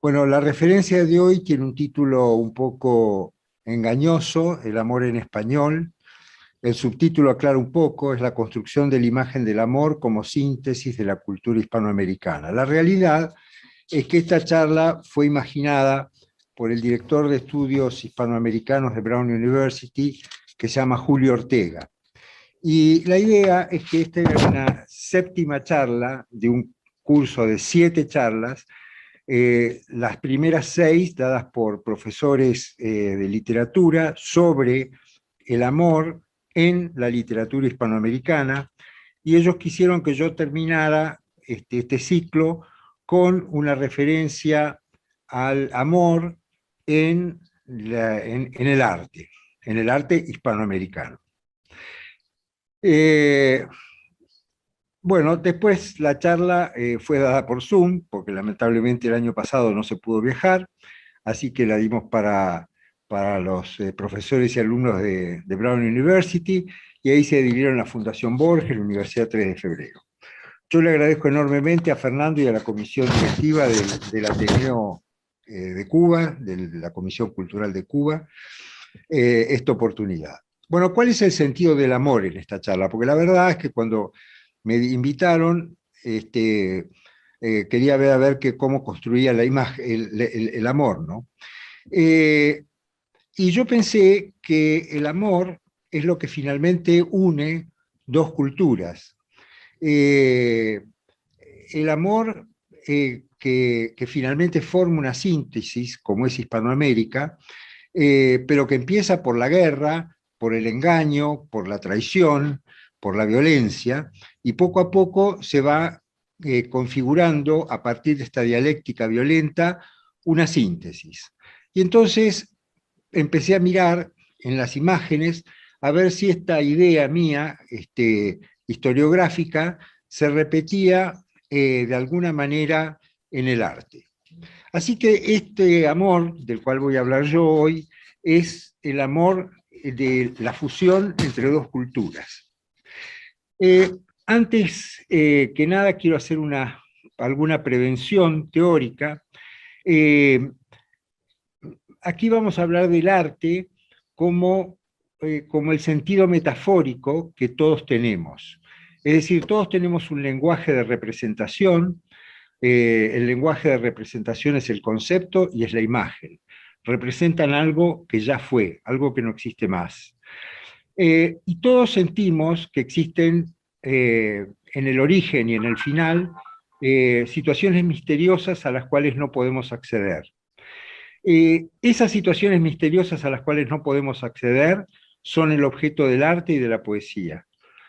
Bueno, la referencia de hoy tiene un título un poco engañoso, El amor en español. El subtítulo aclara un poco, es la construcción de la imagen del amor como síntesis de la cultura hispanoamericana. La realidad es que esta charla fue imaginada por el director de estudios hispanoamericanos de Brown University, que se llama Julio Ortega. Y la idea es que esta era una séptima charla de un curso de 7 charlas, las primeras 6 dadas por profesores de literatura sobre el amor en la literatura hispanoamericana, y ellos quisieron que yo terminara este ciclo con una referencia al amor en en el arte hispanoamericano. Eh, bueno, después la charla fue dada por Zoom, porque lamentablemente el año pasado no se pudo viajar, así que la dimos para los profesores y alumnos de Brown University, y ahí se adhirieron la Fundación Borges, la Universidad 3 de Febrero. Yo le agradezco enormemente a Fernando y a la comisión directiva del Ateneo de Cuba, de la Comisión Cultural de Cuba, esta oportunidad. Bueno, ¿cuál es el sentido del amor en esta charla? Porque la verdad es que cuando me invitaron, quería ver a ver cómo construía la imagen, el amor, ¿no? Eh, y yo pensé que el amor es lo que finalmente une dos culturas. Eh, el amor que finalmente forma una síntesis, como es Hispanoamérica, pero que empieza por la guerra, por el engaño, por la traición, por la violencia, y poco a poco se va configurando a partir de esta dialéctica violenta una síntesis. Y entonces empecé a mirar en las imágenes a ver si esta idea mía historiográfica se repetía de alguna manera en el arte. Así que este amor del cual voy a hablar yo hoy es el amor de la fusión entre dos culturas. Eh, Antes que nada quiero hacer alguna prevención teórica. Eh, Aquí vamos a hablar del arte como, como el sentido metafórico que todos tenemos. Es decir, todos tenemos un lenguaje de representación. El lenguaje de representación es el concepto y es la imagen. Representan algo que ya fue, algo que no existe más. Y todos sentimos que existen en el origen y en el final situaciones misteriosas a las cuales no podemos acceder. Esas situaciones misteriosas a las cuales no podemos acceder son el objeto del arte y de la poesía,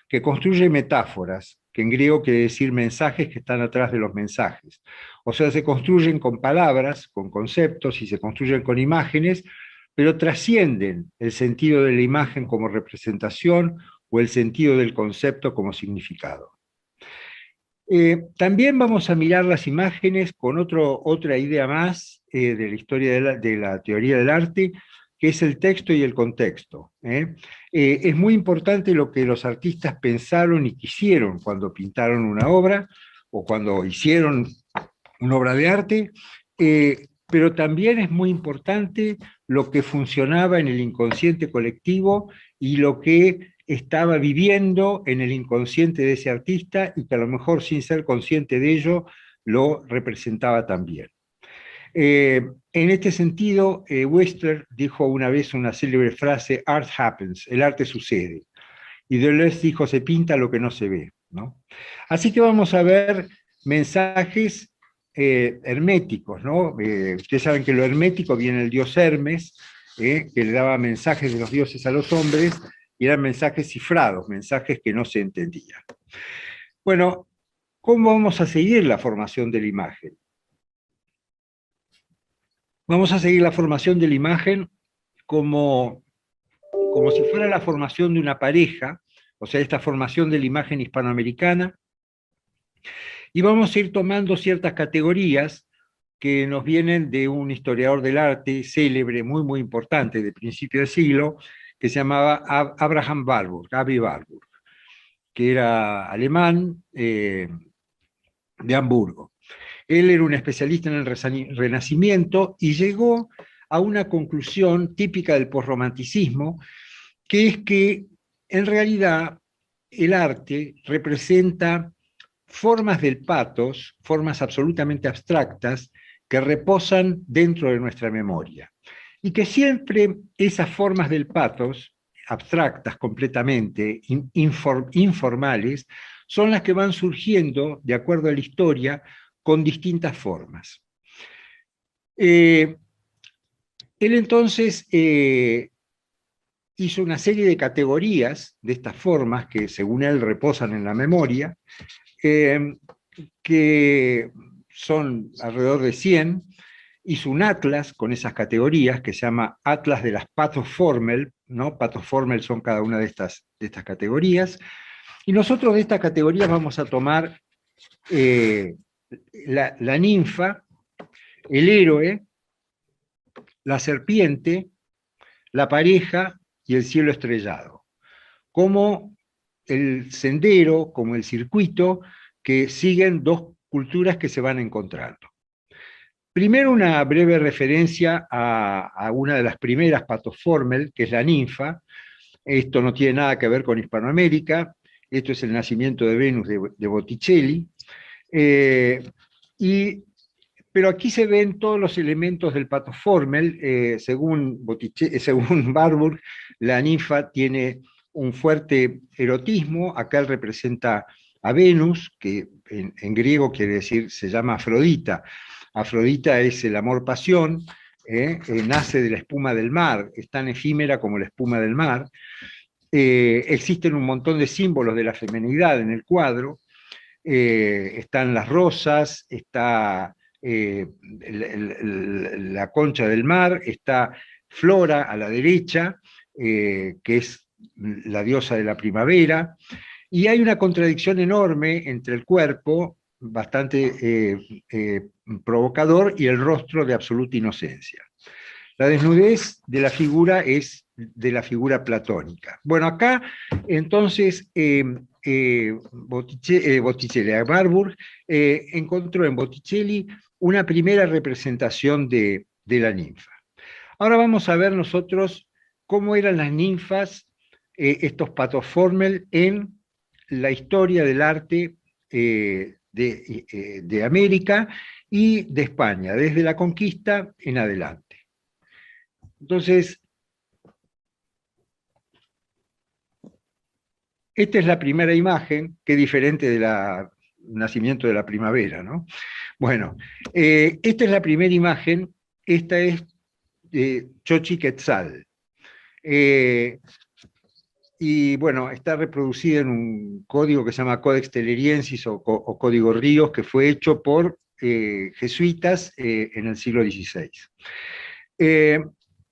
que construye metáforas, que en griego quiere decir mensajes que están atrás de los mensajes. O sea, se construyen con palabras, con conceptos y se construyen con imágenes, pero trascienden el sentido de la imagen como representación o el sentido del concepto como significado. También vamos a mirar las imágenes con otra idea más de la historia de la teoría del arte, que es el texto y el contexto. Es muy importante lo que los artistas pensaron y quisieron cuando pintaron una obra o cuando hicieron una obra de arte, pero también es muy importante lo que funcionaba en el inconsciente colectivo y lo que estaba viviendo en el inconsciente de ese artista y que a lo mejor sin ser consciente de ello lo representaba también. En este sentido, Whistler dijo una vez una célebre frase: "Art happens", el arte sucede. Y Deleuze dijo: "Se pinta lo que no se ve", ¿no? Así que vamos a ver mensajes herméticos, ¿no? Ustedes saben que lo hermético viene del dios Hermes, que le daba mensajes de los dioses a los hombres, y eran mensajes cifrados, mensajes que no se entendían. Bueno, ¿cómo vamos a seguir la formación de la imagen? Vamos a seguir la formación de la imagen como, como si fuera la formación de una pareja, o sea, esta formación de la imagen hispanoamericana, y vamos a ir tomando ciertas categorías que nos vienen de un historiador del arte célebre, muy importante, de principio de siglo, que se llamaba Abraham Warburg, Avi Warburg, que era alemán, de Hamburgo. Él era un especialista en el Renacimiento y llegó a una conclusión típica del posromanticismo, que es que en realidad el arte representa formas del patos, formas absolutamente abstractas, que reposan dentro de nuestra memoria. Y que siempre esas formas del patos, abstractas completamente, informales, son las que van surgiendo, de acuerdo a la historia, con distintas formas. Él entonces hizo una serie de categorías de estas formas que, según él, reposan en la memoria, que son alrededor de 100. Hizo un atlas con esas categorías que se llama Atlas de las Pathformel, ¿no? Pathformel son cada una de estas categorías. Y nosotros de estas categorías vamos a tomar la ninfa, el héroe, la serpiente, la pareja y el cielo estrellado, como el sendero, como el circuito que siguen dos culturas que se van encontrando. Primero una breve referencia a una de las primeras Pathformel, que es la ninfa. Esto no tiene nada que ver con Hispanoamérica, esto es el nacimiento de Venus de Botticelli, pero aquí se ven todos los elementos del Pathformel. Según Warburg, la ninfa tiene un fuerte erotismo. Acá él representa a Venus, que en griego quiere decir, se llama Afrodita. Afrodita es el amor-pasión, nace de la espuma del mar, es tan efímera como la espuma del mar. Existen un montón de símbolos de la feminidad en el cuadro. Están las rosas, está la concha del mar, está Flora a la derecha, que es la diosa de la primavera, y hay una contradicción enorme entre el cuerpo, bastante provocador, y el rostro de absoluta inocencia. La desnudez de la figura es de la figura platónica. Bueno, acá entonces Warburg encontró en Botticelli una primera representación de la ninfa. Ahora vamos a ver nosotros cómo eran las ninfas, estos Pathformel, en la historia del arte de América y de España, desde la conquista en adelante. Entonces, esta es la primera imagen, que es diferente del nacimiento de la primavera, ¿no? Bueno, esta es la primera imagen, esta es Xochiquetzal. Y bueno, está reproducida en un código que se llama Codex Telleriensis o Código Ríos, que fue hecho por jesuitas en el siglo XVI.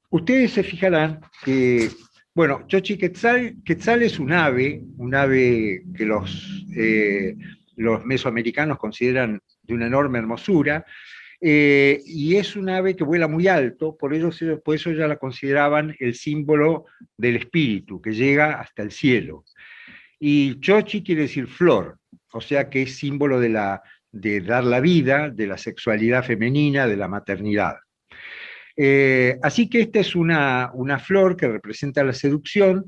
Ustedes se fijarán que, bueno, Xochiquetzal es un ave que los mesoamericanos consideran de una enorme hermosura, y es un ave que vuela muy alto, por eso ya la consideraban el símbolo del espíritu, que llega hasta el cielo. Y Xochi quiere decir flor, o sea que es símbolo de dar la vida, de la sexualidad femenina, de la maternidad. Así que esta es una flor que representa la seducción,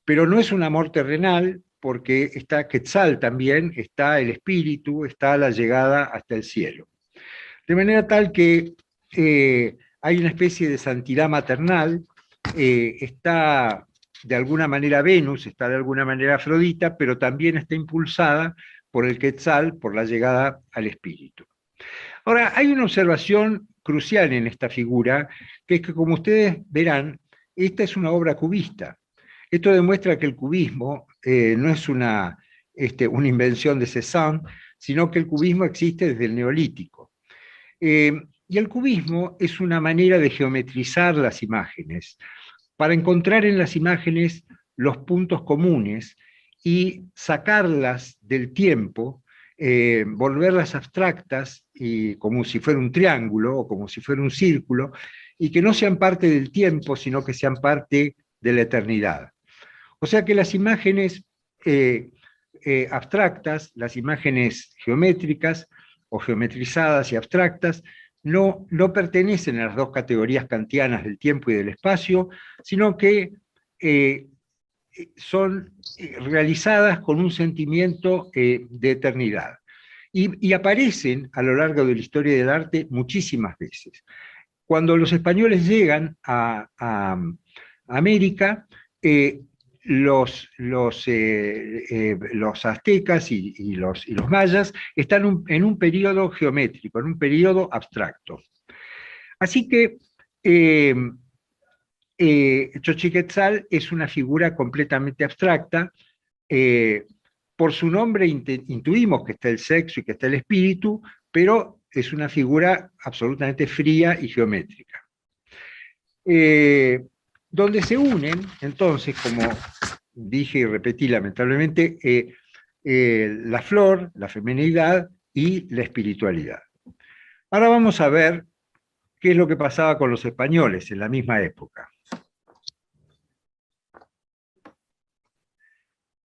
pero no es un amor terrenal, porque está Quetzal también, está el espíritu, está la llegada hasta el cielo. De manera tal que hay una especie de santidad maternal, está de alguna manera Venus, está de alguna manera Afrodita, pero también está impulsada por el Quetzal, por la llegada al espíritu. Ahora, hay una observación crucial en esta figura, que es que, como ustedes verán, esta es una obra cubista. Esto demuestra que el cubismo no es una invención de Cézanne, sino que el cubismo existe desde el Neolítico. Y el cubismo es una manera de geometrizar las imágenes, para encontrar en las imágenes los puntos comunes y sacarlas del tiempo, volverlas abstractas, y como si fuera un triángulo o como si fuera un círculo, y que no sean parte del tiempo, sino que sean parte de la eternidad. O sea que las imágenes abstractas, las imágenes geométricas, o geometrizadas y abstractas, no pertenecen a las dos categorías kantianas del tiempo y del espacio, sino que son realizadas con un sentimiento de eternidad. Y aparecen a lo largo de la historia del arte muchísimas veces. Cuando los españoles llegan a América, los aztecas y los mayas están en un periodo geométrico, en un periodo abstracto. Así que Xochiquetzal es una figura completamente abstracta. Por su nombre intuimos que está el sexo y que está el espíritu, pero es una figura absolutamente fría y geométrica. Donde se unen, entonces, como dije y repetí lamentablemente, la flor, la feminidad y la espiritualidad. Ahora vamos a ver qué es lo que pasaba con los españoles en la misma época.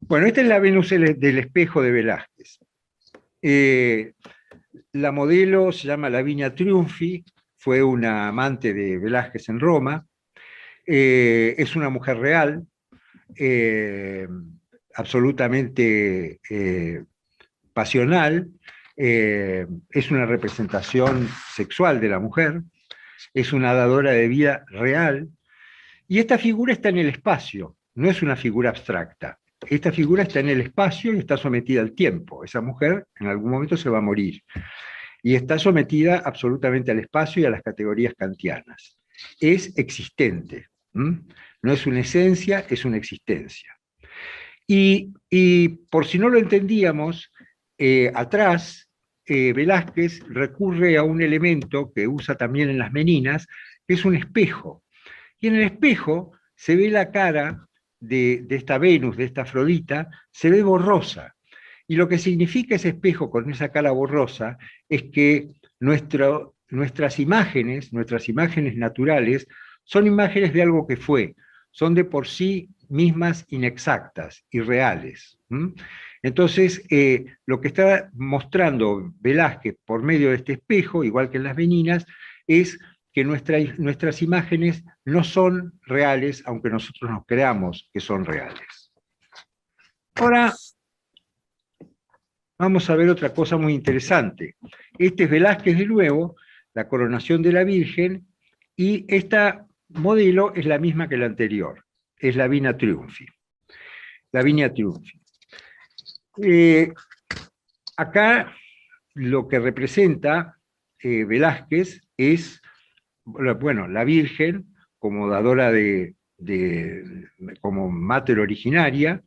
Bueno, esta es la Venus del espejo de Velázquez. La modelo se llama Lavinia Triunfi, fue una amante de Velázquez en Roma. Es una mujer real, absolutamente pasional, es una representación sexual de la mujer, es una dadora de vida real, y esta figura está en el espacio, no es una figura abstracta. Esta figura está en el espacio y está sometida al tiempo. Esa mujer en algún momento se va a morir. Y está sometida absolutamente al espacio y a las categorías kantianas. Es existente. No es una esencia, es una existencia. Y por si no lo entendíamos, atrás Velázquez recurre a un elemento que usa también en las Meninas, que es un espejo. Y en el espejo se ve la cara de esta Venus, de esta Afrodita, se ve borrosa. Y lo que significa ese espejo con esa cara borrosa es que nuestras imágenes naturales, son imágenes de algo que fue, son de por sí mismas inexactas, irreales. Entonces, lo que está mostrando Velázquez por medio de este espejo, igual que en las Meninas, es que nuestras imágenes no son reales, aunque nosotros nos creamos que son reales. Ahora, vamos a ver otra cosa muy interesante. Este es Velázquez de nuevo, la coronación de la Virgen, y esta modelo es la misma que la anterior, es Lavinia Triunfi. Lavinia Triunfi. Acá lo que representa Velázquez es, bueno, la Virgen como dadora como mater originaria,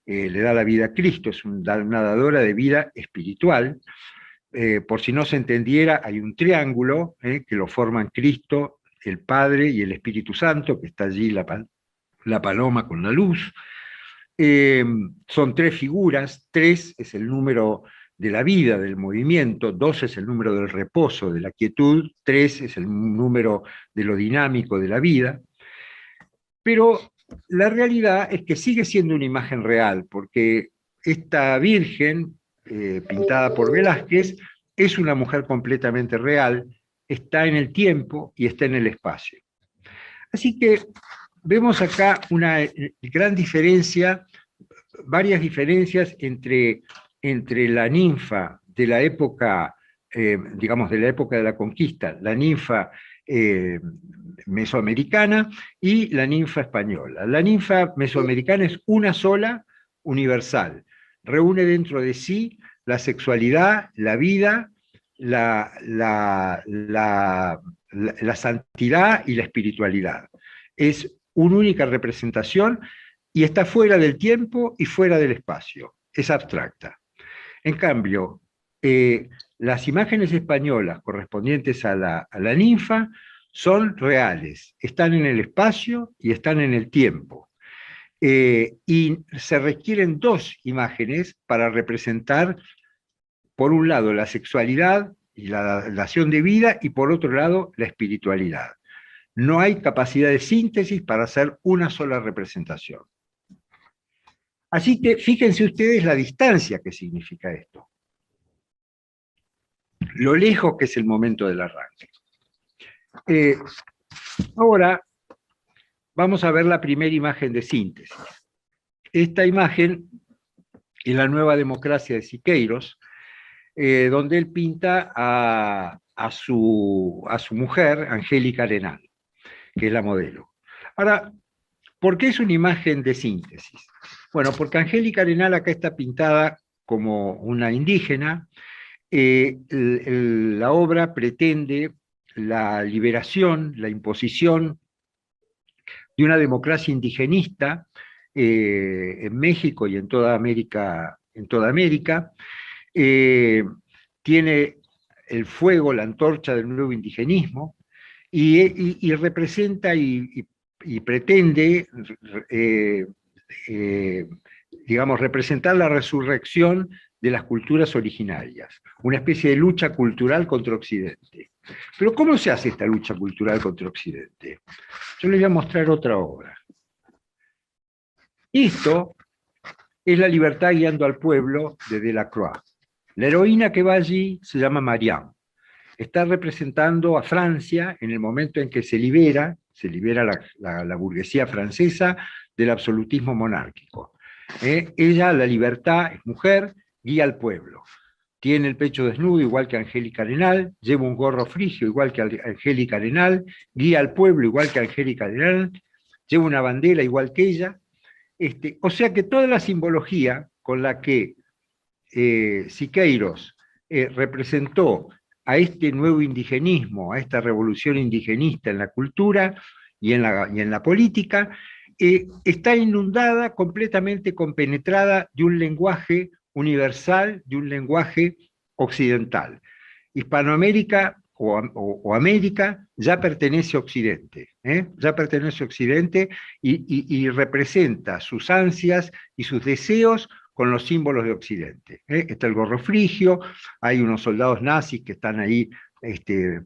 le da la vida a Cristo, es una dadora de vida espiritual. Por si no se entendiera, hay un triángulo que lo forman Cristo, el Padre y el Espíritu Santo, que está allí la paloma con la luz. Son tres figuras, 3 es el número de la vida, del movimiento, 2 es el número del reposo, de la quietud, 3 es el número de lo dinámico de la vida. Pero la realidad es que sigue siendo una imagen real, porque esta Virgen, pintada por Velázquez, es una mujer completamente real, está en el tiempo y está en el espacio. Así que vemos acá una gran diferencia, varias diferencias entre la ninfa de la época, digamos, de la época de la conquista, la ninfa mesoamericana y la ninfa española. La ninfa mesoamericana es una sola, universal. Reúne dentro de sí la sexualidad, la vida, la santidad y la espiritualidad. Es una única representación y está fuera del tiempo y fuera del espacio. Es abstracta. En cambio, las imágenes españolas correspondientes a la ninfa son reales, están en el espacio y están en el tiempo. Y se requieren 2 imágenes para representar, por un lado, la sexualidad y la dación de vida, y por otro lado, la espiritualidad. No hay capacidad de síntesis para hacer una sola representación. Así que fíjense ustedes la distancia que significa esto. lo lejos que es el momento del arranque. Ahora vamos a ver la primera imagen de síntesis. Esta imagen es la nueva democracia de Siqueiros, donde él pinta a su mujer, Angélica Arenal, que es la modelo. Ahora, ¿por qué es una imagen de síntesis? Bueno, porque Angélica Arenal acá está pintada como una indígena. La obra pretende la liberación, la imposición de una democracia indigenista en México y en toda América. Tiene el fuego, la antorcha del nuevo indigenismo, y representa y pretende, digamos, representar la resurrección de las culturas originarias, una especie de lucha cultural contra Occidente. Pero ¿cómo se hace esta lucha cultural contra Occidente? Yo les voy a mostrar otra obra. Esto es La libertad guiando al pueblo de Delacroix. La heroína que va allí se llama Marianne. Está representando a Francia en el momento en que se libera la burguesía francesa del absolutismo monárquico. Ella, la libertad, es mujer, guía al pueblo. Tiene el pecho desnudo, igual que Angélica Arenal, lleva un gorro frigio, igual que Angélica Arenal, guía al pueblo, igual que Angélica Arenal, lleva una bandera, igual que ella. O sea que toda la simbología con la que Siqueiros representó a este nuevo indigenismo, a esta revolución indigenista en la cultura y en la política, está inundada, completamente compenetrada de un lenguaje universal, de un lenguaje occidental. Hispanoamérica o América ya pertenece a Occidente, ya pertenece a Occidente y representa sus ansias y sus deseos con los símbolos de Occidente. Está el gorro frigio, hay unos soldados nazis que están ahí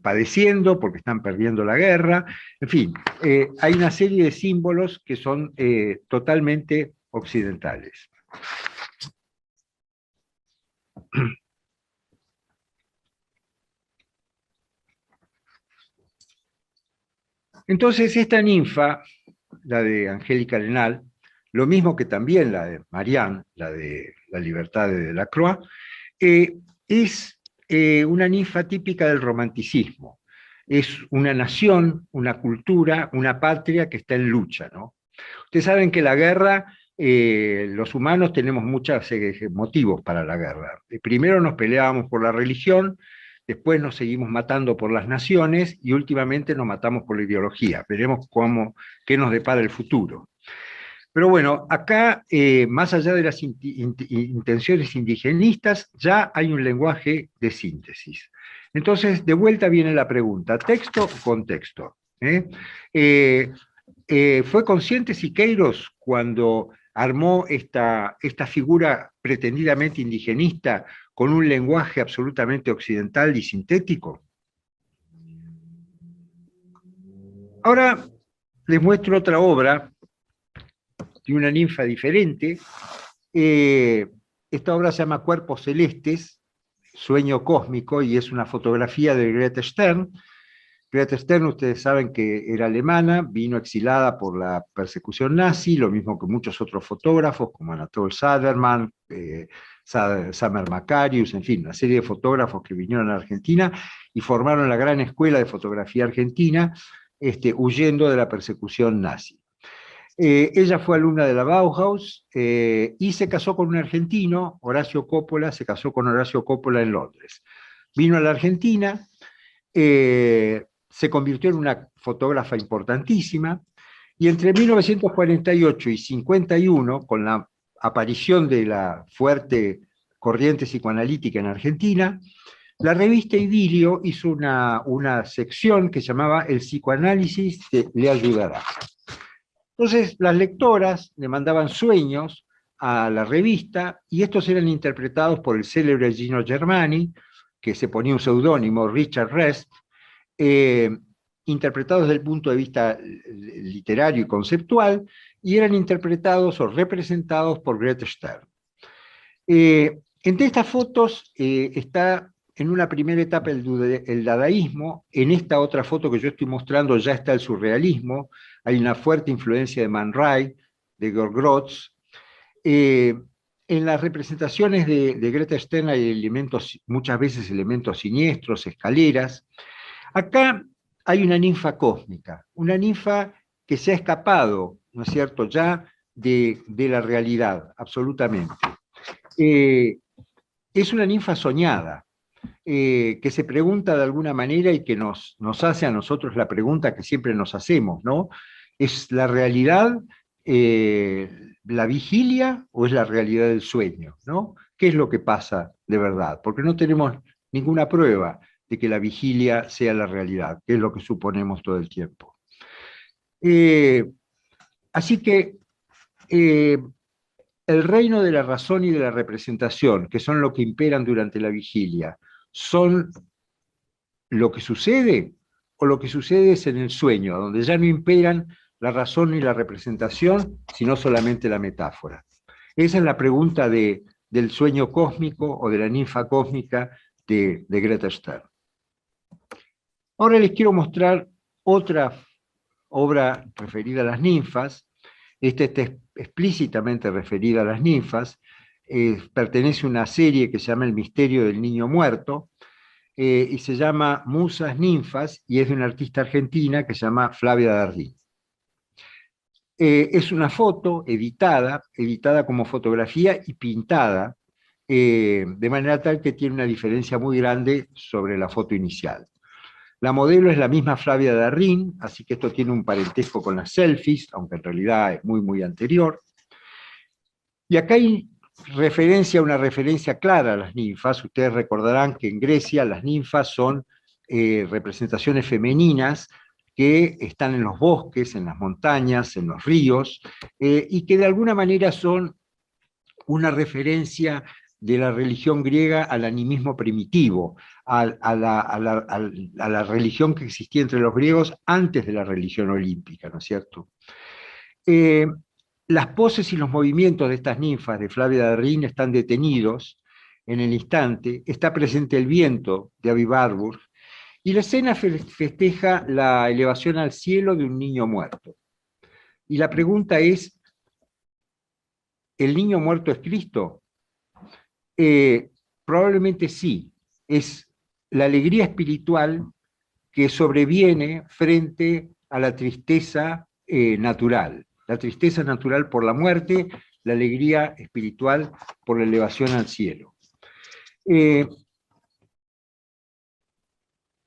padeciendo porque están perdiendo la guerra, en fin, hay una serie de símbolos que son totalmente occidentales. Entonces esta ninfa, la de Angélica Arenal, lo mismo que también la de Marianne, la de La libertad de Delacroix, es una ninfa típica del romanticismo. Es una nación, una cultura, una patria que está en lucha, ¿no? Ustedes saben que la guerra, los humanos tenemos muchos motivos para la guerra. Primero nos peleábamos por la religión, después nos seguimos matando por las naciones y últimamente nos matamos por la ideología. Veremos qué nos depara el futuro. Pero bueno, acá, más allá de las intenciones indigenistas, ya hay un lenguaje de síntesis. Entonces, de vuelta viene la pregunta, ¿texto o contexto? ¿Fue consciente Siqueiros cuando armó esta figura pretendidamente indigenista con un lenguaje absolutamente occidental y sintético? Ahora les muestro otra obra de una ninfa diferente. Esta obra se llama Cuerpos Celestes, Sueño Cósmico, y es una fotografía de Grete Stern. Grete Stern, ustedes saben que era alemana, vino exilada por la persecución nazi, lo mismo que muchos otros fotógrafos, como Anatole Saderman, Samer Macarius, en fin, una serie de fotógrafos que vinieron a Argentina y formaron la gran escuela de fotografía argentina, huyendo de la persecución nazi. Ella fue alumna de la Bauhaus y se casó con un argentino, Horacio Coppola, se casó con Horacio Coppola en Londres. Vino a la Argentina, se convirtió en una fotógrafa importantísima, y entre 1948 y 51, con la aparición de la fuerte corriente psicoanalítica en Argentina, la revista Idilio hizo una sección que se llamaba El psicoanálisis le ayudará. Entonces, las lectoras le mandaban sueños a la revista y estos eran interpretados por el célebre Gino Germani, que se ponía un seudónimo, Richard Rest, interpretados desde el punto de vista literario y conceptual, y eran interpretados o representados por Grete Stern. Entre estas fotos está en una primera etapa el dadaísmo, en esta otra foto que yo estoy mostrando ya está el surrealismo, hay una fuerte influencia de Man Ray, de Georg Grotz. En las representaciones de Greta Stern hay elementos, muchas veces elementos siniestros, escaleras. Acá hay una ninfa cósmica, una ninfa que se ha escapado, ¿no es cierto?, ya de la realidad, absolutamente. Es una ninfa soñada, que se pregunta de alguna manera y que nos hace a nosotros la pregunta que siempre nos hacemos, ¿no? ¿Es la realidad la vigilia o es la realidad del sueño, ¿no? ¿Qué es lo que pasa de verdad? Porque no tenemos ninguna prueba de que la vigilia sea la realidad, que es lo que suponemos todo el tiempo. Así que el reino de la razón y de la representación, que son lo que imperan durante la vigilia, ¿son lo que sucede o lo que sucede es en el sueño, donde ya no imperan la razón ni la representación, sino solamente la metáfora? Esa es la pregunta del sueño cósmico o de la ninfa cósmica de Greta Stern. Ahora les quiero mostrar otra obra referida a las ninfas. Esta está explícitamente referida a las ninfas. Pertenece a una serie que se llama El misterio del niño muerto, y se llama Musas Ninfas, y es de una artista argentina que se llama Flavia Dardín. Es una foto editada como fotografía y pintada, de manera tal que tiene una diferencia muy grande sobre la foto inicial. La modelo es la misma Flavia Dardín, así que esto tiene un parentesco con las selfies, aunque en realidad es muy, muy anterior. Y acá hay una referencia clara a las ninfas. Ustedes recordarán que en Grecia las ninfas son representaciones femeninas que están en los bosques, en las montañas, en los ríos, y que de alguna manera son una referencia de la religión griega al animismo primitivo, a la religión que existía entre los griegos antes de la religión olímpica, ¿no es cierto? Las poses y los movimientos de estas ninfas de Flavia Dardín están detenidos en el instante, está presente el viento de Avi Warburg, y la escena festeja la elevación al cielo de un niño muerto. Y la pregunta es, ¿el niño muerto es Cristo? Probablemente sí, es la alegría espiritual que sobreviene frente a la tristeza natural. La tristeza natural por la muerte, la alegría espiritual por la elevación al cielo.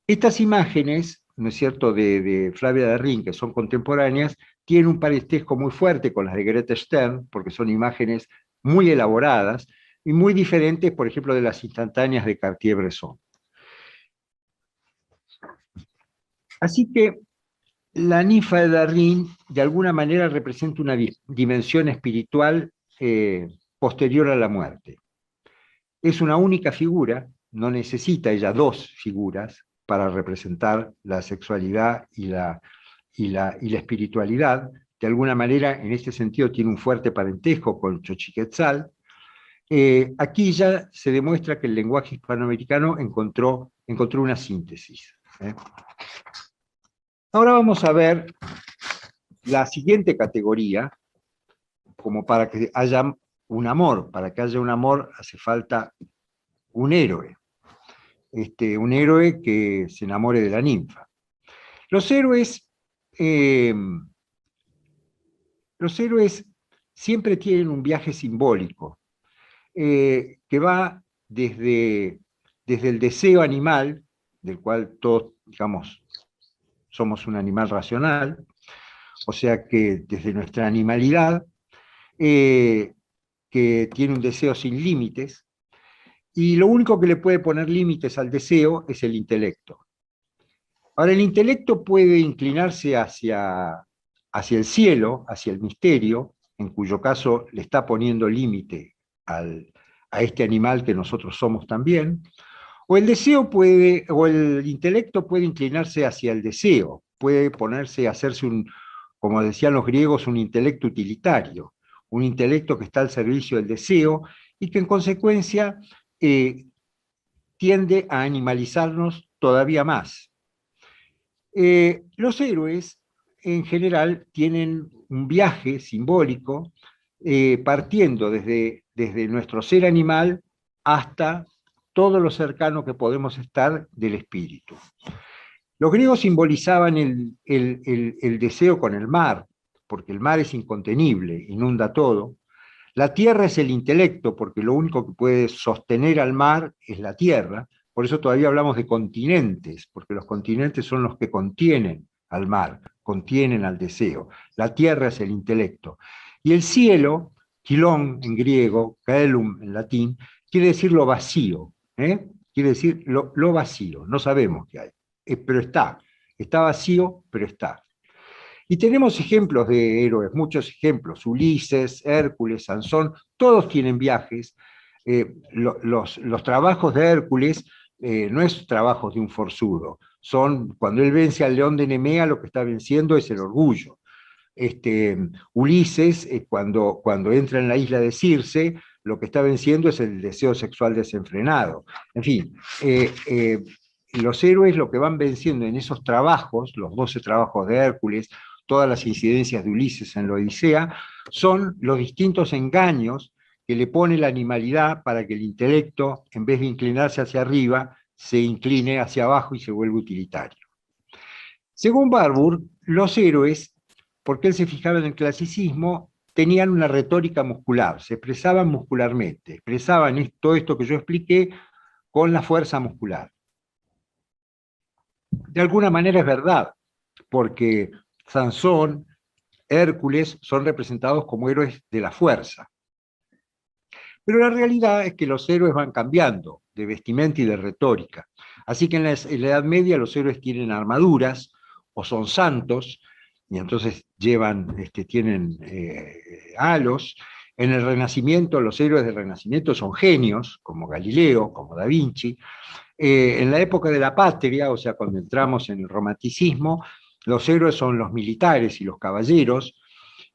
Estas imágenes, ¿no es cierto?, de Flavia Dardín, que son contemporáneas, tienen un parentesco muy fuerte con las de Greta Stern, porque son imágenes muy elaboradas y muy diferentes, por ejemplo, de las instantáneas de Cartier-Bresson. Así que la ninfa de Dardín de alguna manera representa una dimensión espiritual posterior a la muerte. Es una única figura, no necesita ella dos figuras para representar la sexualidad y la espiritualidad. De alguna manera, en este sentido, tiene un fuerte parentesco con Xochiquetzal. Aquí ya se demuestra que el lenguaje hispanoamericano encontró una síntesis. Ahora vamos a ver la siguiente categoría, como para que haya un amor. Para que haya un amor hace falta un héroe. Un héroe que se enamore de la ninfa. Los héroes siempre tienen un viaje simbólico, que va desde el deseo animal, del cual todos, digamos, somos un animal racional, o sea que desde nuestra animalidad, que tiene un deseo sin límites, y lo único que le puede poner límites al deseo es el intelecto. Ahora, el intelecto puede inclinarse hacia el cielo, hacia el misterio, en cuyo caso le está poniendo límite a este animal que nosotros somos también, o el intelecto puede inclinarse hacia el deseo, puede hacerse como decían los griegos, un intelecto utilitario, un intelecto que está al servicio del deseo y que en consecuencia tiende a animalizarnos todavía más. Los héroes, en general, tienen un viaje simbólico partiendo desde nuestro ser animal hasta todo lo cercano que podemos estar del espíritu. Los griegos simbolizaban el deseo con el mar, porque el mar es incontenible, inunda todo. La tierra es el intelecto, porque lo único que puede sostener al mar es la tierra. Por eso todavía hablamos de continentes, porque los continentes son los que contienen al mar, contienen al deseo. La tierra es el intelecto. Y el cielo, quilón en griego, caelum en latín, quiere decir lo vacío, ¿eh? Quiere decir lo vacío, no sabemos qué hay, pero está vacío, pero está. Y tenemos ejemplos de héroes, muchos ejemplos, Ulises, Hércules, Sansón, todos tienen viajes. Los trabajos de Hércules no es trabajos de un forzudo, son cuando él vence al león de Nemea, lo que está venciendo es el orgullo. Ulises, cuando entra en la isla de Circe, lo que está venciendo es el deseo sexual desenfrenado. En fin, los héroes lo que van venciendo en esos trabajos, los 12 trabajos de Hércules, todas las incidencias de Ulises en la Odisea, son los distintos engaños que le pone la animalidad para que el intelecto, en vez de inclinarse hacia arriba, se incline hacia abajo y se vuelva utilitario. Según Barbour, los héroes, porque él se fijaba en el clasicismo, tenían una retórica muscular, se expresaban muscularmente, expresaban todo esto que yo expliqué con la fuerza muscular. De alguna manera es verdad, porque Sansón, Hércules son representados como héroes de la fuerza. Pero la realidad es que los héroes van cambiando de vestimenta y de retórica. Así que en la Edad Media los héroes tienen armaduras o son santos, y entonces tienen halos. En el Renacimiento, los héroes del Renacimiento son genios, como Galileo, como Da Vinci. En la época de la patria, o sea, cuando entramos en el romanticismo, los héroes son los militares y los caballeros,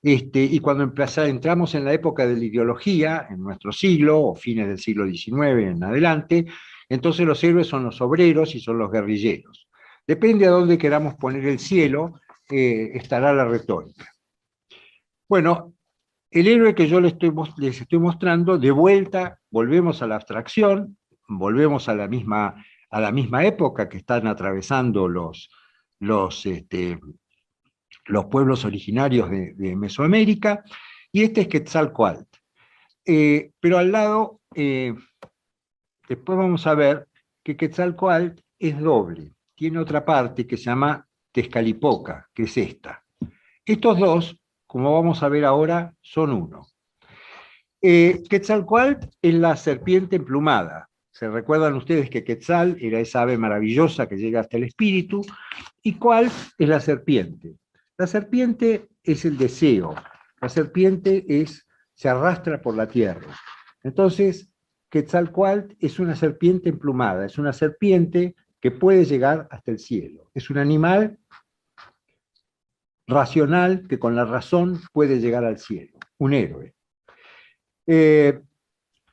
y cuando entramos en la época de la ideología, en nuestro siglo, o fines del siglo XIX en adelante, entonces los héroes son los obreros y son los guerrilleros. Depende a dónde queramos poner el cielo, estará la retórica. Bueno, el héroe que yo les estoy mostrando, de vuelta, volvemos a la abstracción, volvemos a la misma época que están atravesando los pueblos originarios de Mesoamérica, y este es Quetzalcóatl. Pero al lado, después vamos a ver que Quetzalcóatl es doble, tiene otra parte que se llama Tezcalipoca, que es esta. Estos dos, como vamos a ver ahora, son uno. Quetzalcóatl es la serpiente emplumada. Se recuerdan ustedes que Quetzal era esa ave maravillosa que llega hasta el espíritu, y ¿cuál es la serpiente? La serpiente es el deseo, la serpiente se arrastra por la tierra. Entonces, Quetzalcóatl es una serpiente emplumada, es una serpiente que puede llegar hasta el cielo. Es un animal racional que con la razón puede llegar al cielo, un héroe.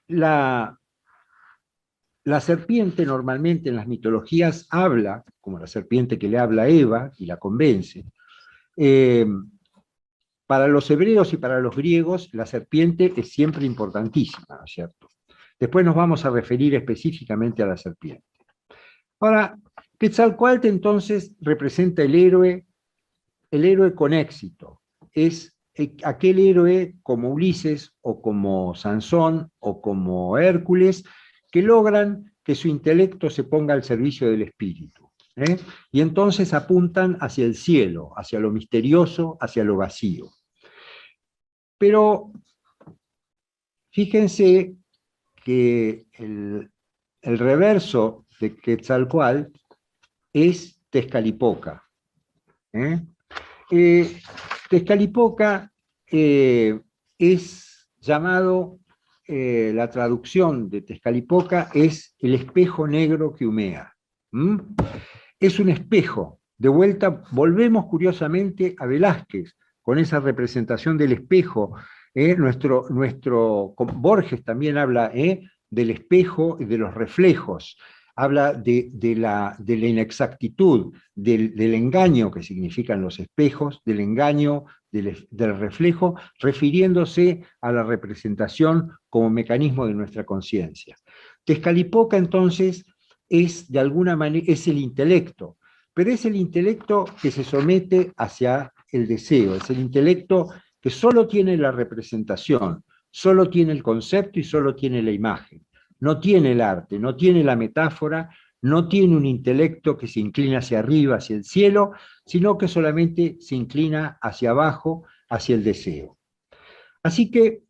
La serpiente normalmente en las mitologías habla, como la serpiente que le habla a Eva y la convence. Para los hebreos y para los griegos, la serpiente es siempre importantísima, ¿no es cierto? Después nos vamos a referir específicamente a la serpiente. Ahora, Quetzalcóatl entonces representa el héroe con éxito. Es aquel héroe como Ulises o como Sansón o como Hércules que logran que su intelecto se ponga al servicio del espíritu. Y entonces apuntan hacia el cielo, hacia lo misterioso, hacia lo vacío. Pero fíjense que el reverso de Quetzalcóatl es Tezcalipoca. Tezcalipoca es llamado, la traducción de Tezcalipoca es el espejo negro que humea. Es un espejo. De vuelta, volvemos curiosamente a Velázquez, con esa representación del espejo. Borges también habla del espejo y de los reflejos. habla de la inexactitud, del engaño que significan los espejos, del engaño, del reflejo, refiriéndose a la representación como mecanismo de nuestra conciencia. Tezcalipoca, entonces, es de alguna manera, es el intelecto, pero es el intelecto que se somete hacia el deseo, es el intelecto que solo tiene la representación, solo tiene el concepto y solo tiene la imagen. No tiene el arte, no tiene la metáfora, no tiene un intelecto que se inclina hacia arriba, hacia el cielo, sino que solamente se inclina hacia abajo, hacia el deseo. Así que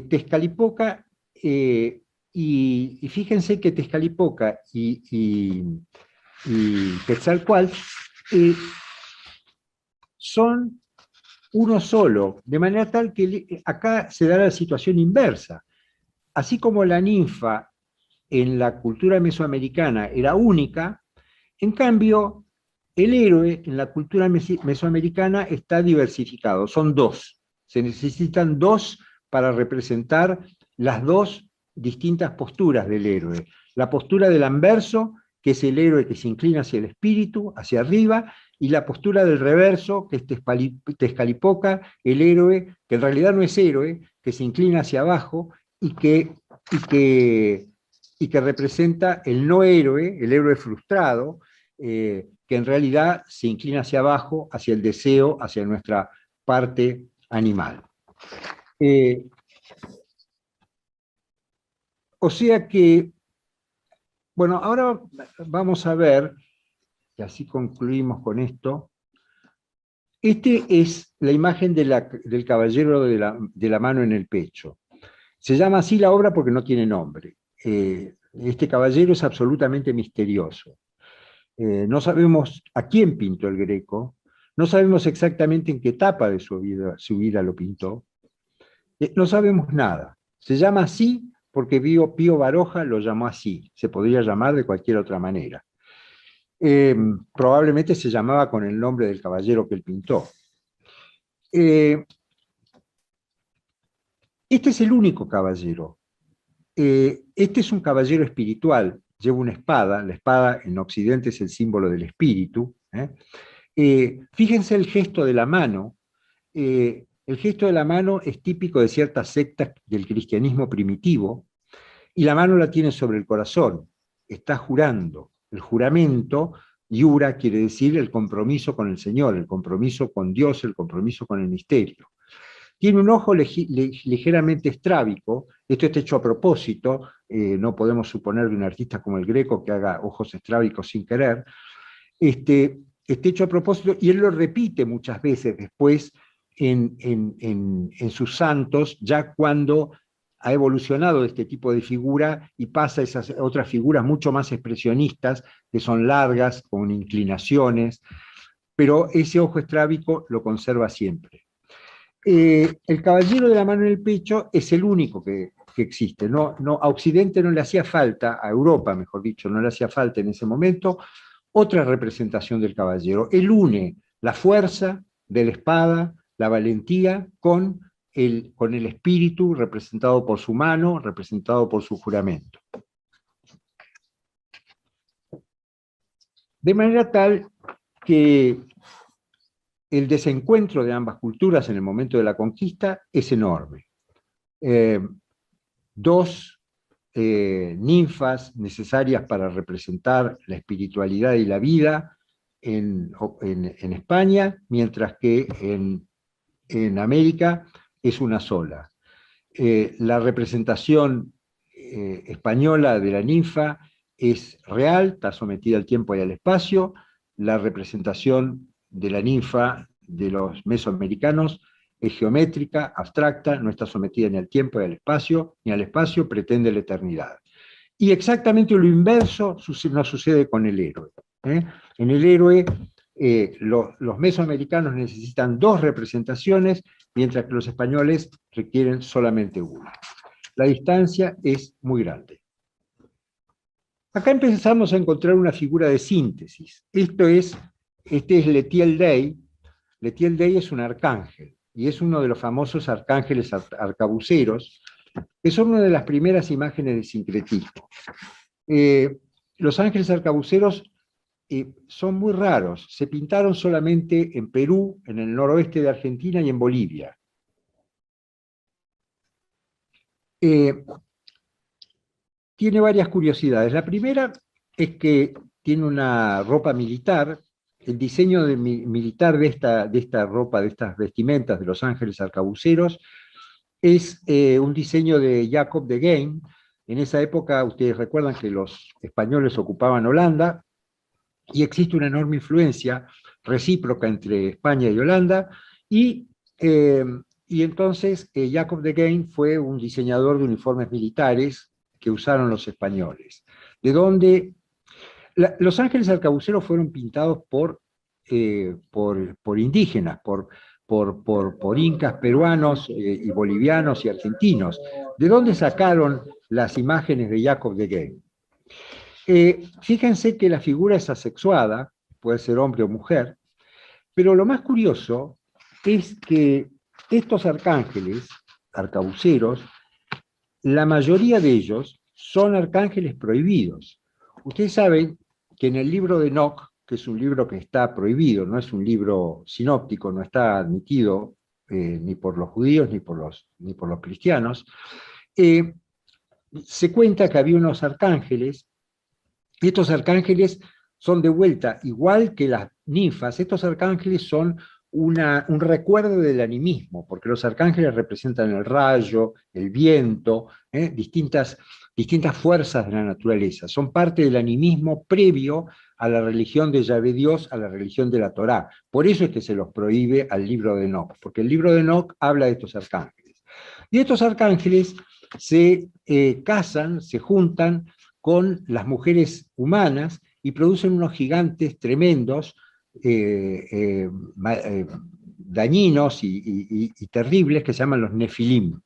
Tezcalipoca, y fíjense que Tezcalipoca y Quetzalcóatl son uno solo, de manera tal que acá se da la situación inversa. Así como la ninfa en la cultura mesoamericana era única, en cambio, el héroe en la cultura mesoamericana está diversificado, son dos. Se necesitan dos para representar las dos distintas posturas del héroe. La postura del anverso, que es el héroe que se inclina hacia el espíritu, hacia arriba, y la postura del reverso, que es Tezcalipoca, el héroe, que en realidad no es héroe, que se inclina hacia abajo y que representa el no héroe, el héroe frustrado, que en realidad se inclina hacia abajo, hacia el deseo, hacia nuestra parte animal. O sea que, bueno, ahora vamos a ver, y así concluimos con esto. Este es la imagen del caballero de la mano en el pecho. Se llama así la obra porque no tiene nombre. Este caballero es absolutamente misterioso. No sabemos a quién pintó el Greco, no sabemos exactamente en qué etapa de su vida lo pintó, no sabemos nada. Se llama así porque Pío Baroja lo llamó así, se podría llamar de cualquier otra manera. Probablemente se llamaba con el nombre del caballero que él pintó. Este es el único caballero. Este es un caballero espiritual, lleva una espada, la espada en Occidente es el símbolo del espíritu. Fíjense el gesto de la mano. El gesto de la mano es típico de ciertas sectas del cristianismo primitivo, y la mano la tiene sobre el corazón, está jurando. El juramento, yura, quiere decir el compromiso con el Señor, el compromiso con Dios, el compromiso con el misterio. Tiene un ojo ligeramente estrábico, esto está hecho a propósito, no podemos suponer de un artista como el Greco que haga ojos estrábicos sin querer, está hecho a propósito, y él lo repite muchas veces después en sus santos, ya cuando ha evolucionado de este tipo de figura y pasa a esas otras figuras mucho más expresionistas, que son largas, con inclinaciones, pero ese ojo estrábico lo conserva siempre. El caballero de la mano en el pecho es el único que existe. A Occidente no le hacía falta, a Europa, mejor dicho, no le hacía falta en ese momento otra representación del caballero. Él une la fuerza de la espada, la valentía, con el espíritu representado por su mano, representado por su juramento. De manera tal que el desencuentro de ambas culturas en el momento de la conquista es enorme. Dos ninfas necesarias para representar la espiritualidad y la vida en España, mientras que en América es una sola. La representación española de la ninfa es real, está sometida al tiempo y al espacio. La representación de la ninfa de los mesoamericanos es geométrica, abstracta, no está sometida ni al tiempo ni al espacio, pretende la eternidad. Y exactamente lo inverso no sucede con el héroe. En el héroe, los mesoamericanos necesitan dos representaciones, mientras que los españoles requieren solamente una. La distancia es muy grande. Acá empezamos a encontrar una figura de síntesis. Este es Letiel Dey. Letiel Dey es un arcángel, y es uno de los famosos arcángeles arcabuceros, que son una de las primeras imágenes de sincretismo. Los ángeles arcabuceros son muy raros, se pintaron solamente en Perú, en el noroeste de Argentina y en Bolivia. Tiene varias curiosidades. La primera es que tiene una ropa militar. El diseño militar de esta ropa, de estas vestimentas de los ángeles arcabuceros, es un diseño de Jacob de Gheyn. En esa época, ustedes recuerdan que los españoles ocupaban Holanda, y existe una enorme influencia recíproca entre España y Holanda, y entonces Jacob de Gheyn fue un diseñador de uniformes militares que usaron los españoles. De donde los ángeles arcabuceros fueron pintados por indígenas, por incas peruanos y bolivianos y argentinos. ¿De dónde sacaron las imágenes de Jacob de Gheyn? Fíjense que la figura es asexuada, puede ser hombre o mujer, pero lo más curioso es que estos arcángeles, arcabuceros, la mayoría de ellos son arcángeles prohibidos. Ustedes saben que en el libro de Enoc, que es un libro que está prohibido, no es un libro sinóptico, no está admitido ni por los judíos ni por los cristianos, se cuenta que había unos arcángeles, y estos arcángeles son de vuelta, igual que las ninfas, estos arcángeles son un recuerdo del animismo, porque los arcángeles representan el rayo, el viento, distintas fuerzas de la naturaleza, son parte del animismo previo a la religión de Yahvé Dios, a la religión de la Torá. Por eso es que se los prohíbe al libro de Enoc, porque el libro de Enoc habla de estos arcángeles. Y estos arcángeles se casan, se juntan con las mujeres humanas y producen unos gigantes tremendos, dañinos y terribles, que se llaman los Nefilim.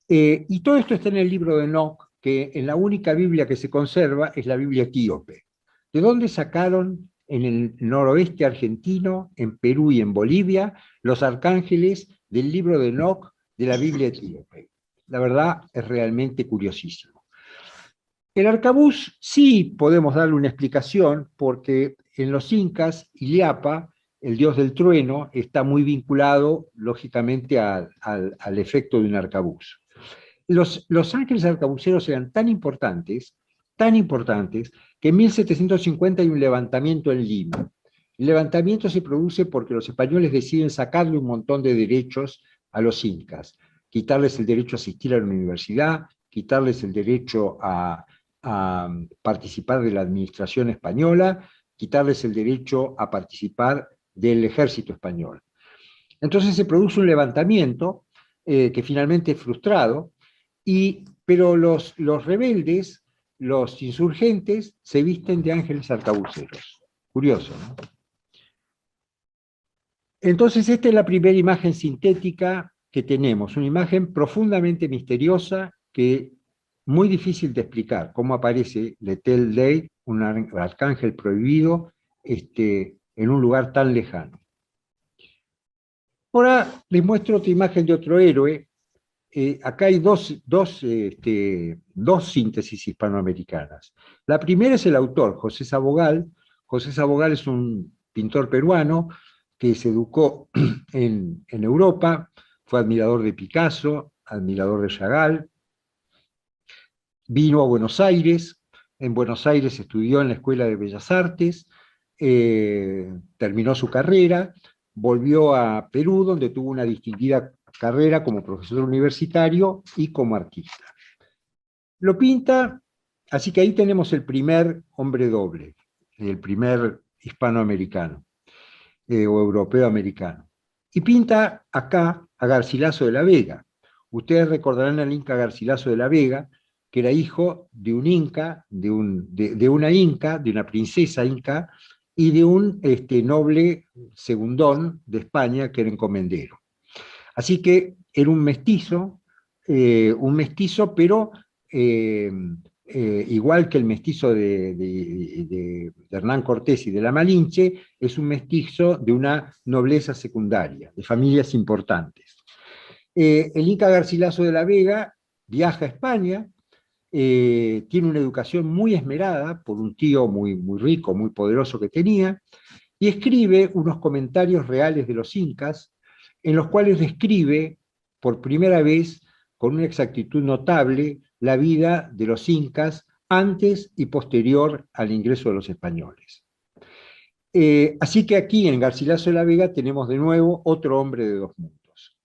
Y todo esto está en el libro de Enoc, que en la única Biblia que se conserva es la Biblia etíope. ¿De dónde sacaron en el noroeste argentino, en Perú y en Bolivia, los arcángeles del libro de Enoc de la Biblia etíope? La verdad es realmente curiosísimo. El arcabuz sí podemos darle una explicación, porque en los incas, Iliapa, el dios del trueno, está muy vinculado, lógicamente, al efecto de un arcabuz. Los ángeles arcabuceros eran tan importantes, que en 1750 hay un levantamiento en Lima. El levantamiento se produce porque los españoles deciden sacarle un montón de derechos a los incas, quitarles el derecho a asistir a la universidad, quitarles el derecho a participar de la administración española, quitarles el derecho a participar del ejército español. Entonces se produce un levantamiento que finalmente es frustrado, pero los rebeldes, los insurgentes, se visten de ángeles arcabuceros. Curioso, ¿no? Entonces esta es la primera imagen sintética que tenemos, una imagen profundamente misteriosa, que muy difícil de explicar, cómo aparece Letel Dey, un arcángel prohibido, en un lugar tan lejano. Ahora les muestro otra imagen de otro héroe. Acá hay dos síntesis hispanoamericanas. La primera es el autor, José Sabogal. José Sabogal es un pintor peruano que se educó en Europa, fue admirador de Picasso, admirador de Chagall. Vino a Buenos Aires, en Buenos Aires estudió en la Escuela de Bellas Artes, terminó su carrera, volvió a Perú, donde tuvo una distinguida carrera como profesor universitario y como artista. Lo pinta, así que ahí tenemos el primer hombre doble, el primer hispanoamericano o europeo-americano. Y pinta acá a Garcilaso de la Vega. Ustedes recordarán al Inca Garcilaso de la Vega, que era hijo de un inca, de una princesa inca, y de un noble segundón de España, que era encomendero. Así que era un mestizo, pero igual que el mestizo de Hernán Cortés y de la Malinche, es un mestizo de una nobleza secundaria, de familias importantes. El Inca Garcilaso de la Vega viaja a España, tiene una educación muy esmerada por un tío muy rico, muy poderoso que tenía, y escribe unos comentarios reales de los incas, en los cuales describe por primera vez, con una exactitud notable, la vida de los incas antes y posterior al ingreso de los españoles. Así que aquí en Garcilaso de la Vega tenemos de nuevo otro hombre de dos mundos.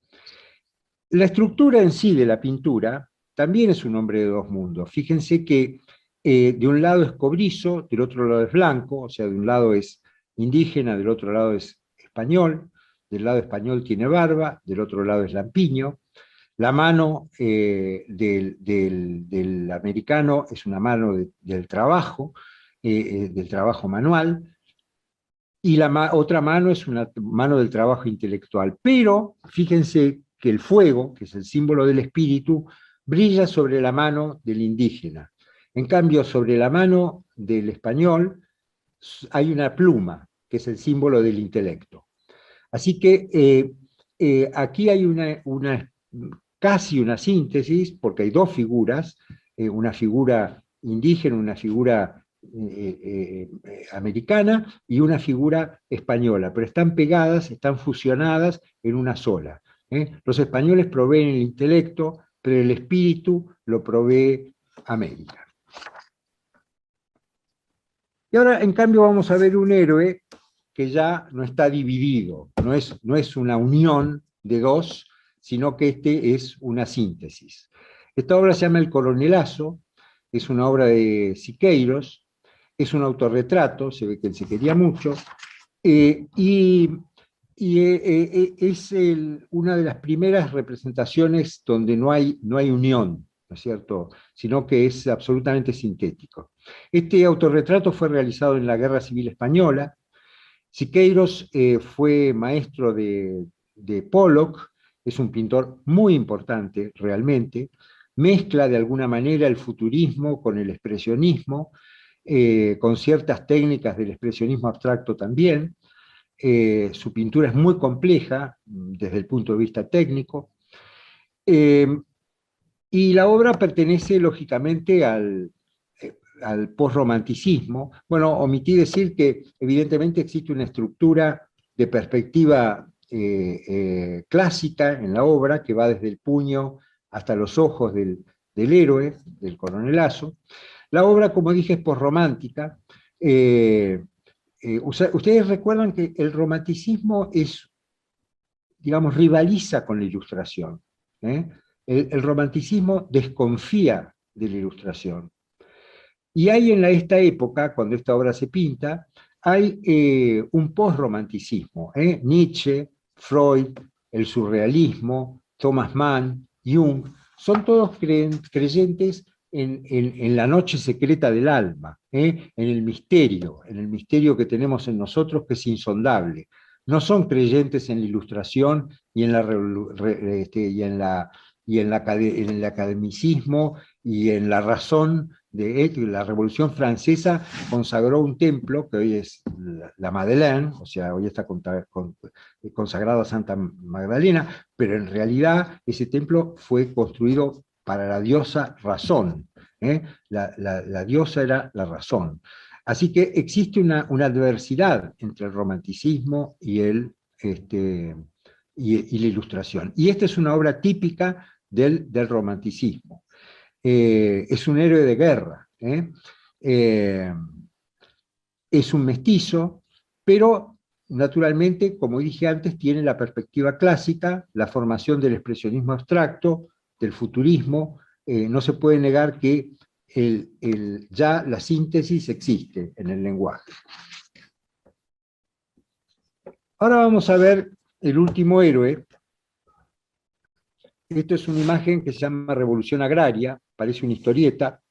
La estructura en sí de la pintura también es un hombre de dos mundos. Fíjense que de un lado es cobrizo, del otro lado es blanco, o sea, de un lado es indígena, del otro lado es español, del lado español tiene barba, del otro lado es lampiño. La mano del americano es una mano del trabajo manual, y la otra mano es una mano del trabajo intelectual. Pero fíjense que el fuego, que es el símbolo del espíritu, brilla sobre la mano del indígena. En cambio, sobre la mano del español hay una pluma, que es el símbolo del intelecto. Así que aquí hay casi una síntesis, porque hay dos figuras, una figura indígena, una figura americana y una figura española, pero están pegadas, están fusionadas en una sola. Los españoles proveen el intelecto, pero el espíritu lo provee América. Y ahora, en cambio, vamos a ver un héroe que ya no está dividido, no es una unión de dos, sino que este es una síntesis. Esta obra se llama El Coronelazo, es una obra de Siqueiros, es un autorretrato, se ve que él se quería mucho, y es una de las primeras representaciones donde no hay unión, ¿no es cierto?, sino que es absolutamente sintético. Este autorretrato fue realizado en la Guerra Civil Española. Siqueiros fue maestro de Pollock, es un pintor muy importante realmente, mezcla de alguna manera el futurismo con el expresionismo, con ciertas técnicas del expresionismo abstracto también. Su pintura es muy compleja desde el punto de vista técnico, y la obra pertenece lógicamente al posromanticismo. Bueno, omití decir que evidentemente existe una estructura de perspectiva clásica en la obra que va desde el puño hasta los ojos del héroe, del coronelazo. La obra, como dije, es posromántica. Ustedes recuerdan que el romanticismo digamos, rivaliza con la ilustración. El romanticismo desconfía de la ilustración. Y hay en esta época, cuando esta obra se pinta, hay un postromanticismo. Nietzsche, Freud, el surrealismo, Thomas Mann, Jung, son todos creyentes en la noche secreta del alma, en el misterio que tenemos en nosotros que es insondable. No son creyentes en la ilustración y en el academicismo y en la razón. De hecho, la Revolución Francesa consagró un templo, que hoy es la Madeleine, o sea, hoy está consagrado a Santa Magdalena, pero en realidad ese templo fue construido para la diosa razón. La diosa era la razón. Así que existe una adversidad entre el romanticismo y la ilustración. Y esta es una obra típica del romanticismo. Es un héroe de guerra, es un mestizo, pero naturalmente, como dije antes, tiene la perspectiva clásica, la formación del expresionismo abstracto, del futurismo. No se puede negar que ya la síntesis existe en el lenguaje. Ahora vamos a ver el último héroe. Esto es una imagen que se llama Revolución Agraria, parece una historieta.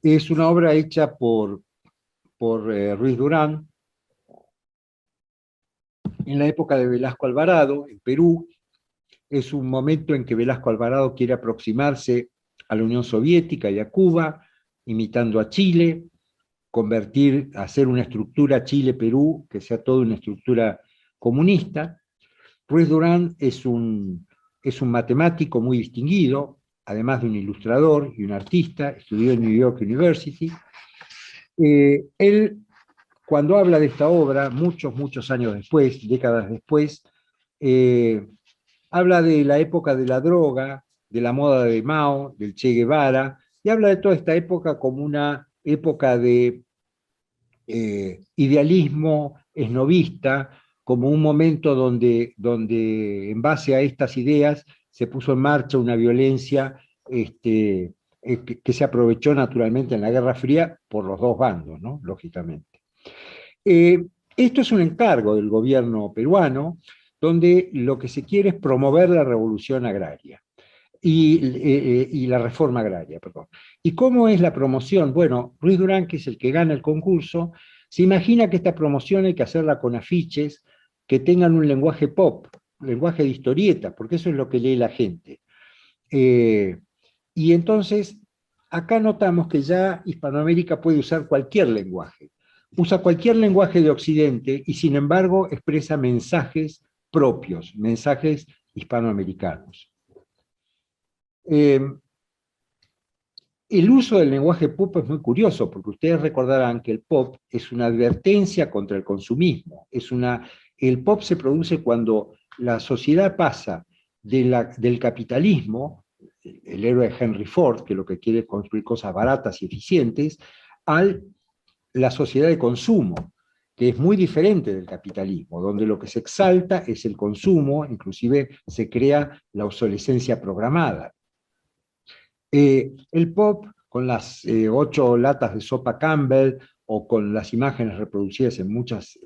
Es una obra hecha por Ruiz Durán en la época de Velasco Alvarado, en Perú. Es un momento en que Velasco Alvarado quiere aproximarse a la Unión Soviética y a Cuba, imitando a Chile, hacer una estructura Chile-Perú que sea toda una estructura comunista. Ruiz Durán es un es un matemático muy distinguido, además de un ilustrador y un artista, estudió en New York University. Él, cuando habla de esta obra, muchos años después, décadas después, eh, habla de la época de la droga, de la moda de Mao, del Che Guevara, y habla de toda esta época como una época de idealismo esnovista, como un momento donde en base a estas ideas se puso en marcha una violencia que se aprovechó naturalmente en la Guerra Fría por los dos bandos, ¿no? Lógicamente. Eh, Esto es un encargo del gobierno peruano, donde lo que se quiere es promover la revolución agraria y la reforma agraria, perdón. ¿Y cómo es la promoción? Bueno, Ruiz Durán, que es el que gana el concurso, se imagina que esta promoción hay que hacerla con afiches que tengan un lenguaje pop, un lenguaje de historieta, porque eso es lo que lee la gente. Eh, y entonces, acá notamos que ya Hispanoamérica puede usar cualquier lenguaje. Usa cualquier lenguaje de Occidente y sin embargo expresa mensajes propios, mensajes hispanoamericanos. Eh, el uso del lenguaje pop es muy curioso, porque ustedes recordarán que el pop es una advertencia contra el consumismo. El pop se produce cuando la sociedad pasa del capitalismo, el héroe Henry Ford, que lo que quiere es construir cosas baratas y eficientes, a la sociedad de consumo, que es muy diferente del capitalismo, donde lo que se exalta es el consumo, inclusive se crea la obsolescencia programada. El pop, con las 8 latas de sopa Campbell o con las imágenes reproducidas en muchas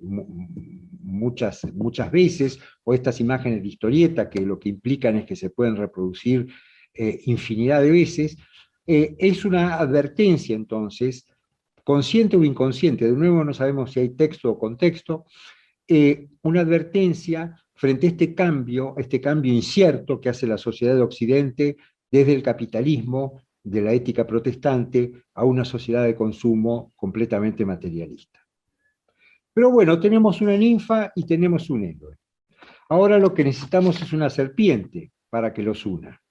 veces, o estas imágenes de historieta que lo que implican es que se pueden reproducir infinidad de veces, es una advertencia entonces, consciente o inconsciente, de nuevo no sabemos si hay texto o contexto, una advertencia frente a este cambio incierto que hace la sociedad de Occidente desde el capitalismo, de la ética protestante, a una sociedad de consumo completamente materialista. Pero bueno, tenemos una ninfa y tenemos un héroe. Ahora lo que necesitamos es una serpiente para que los una.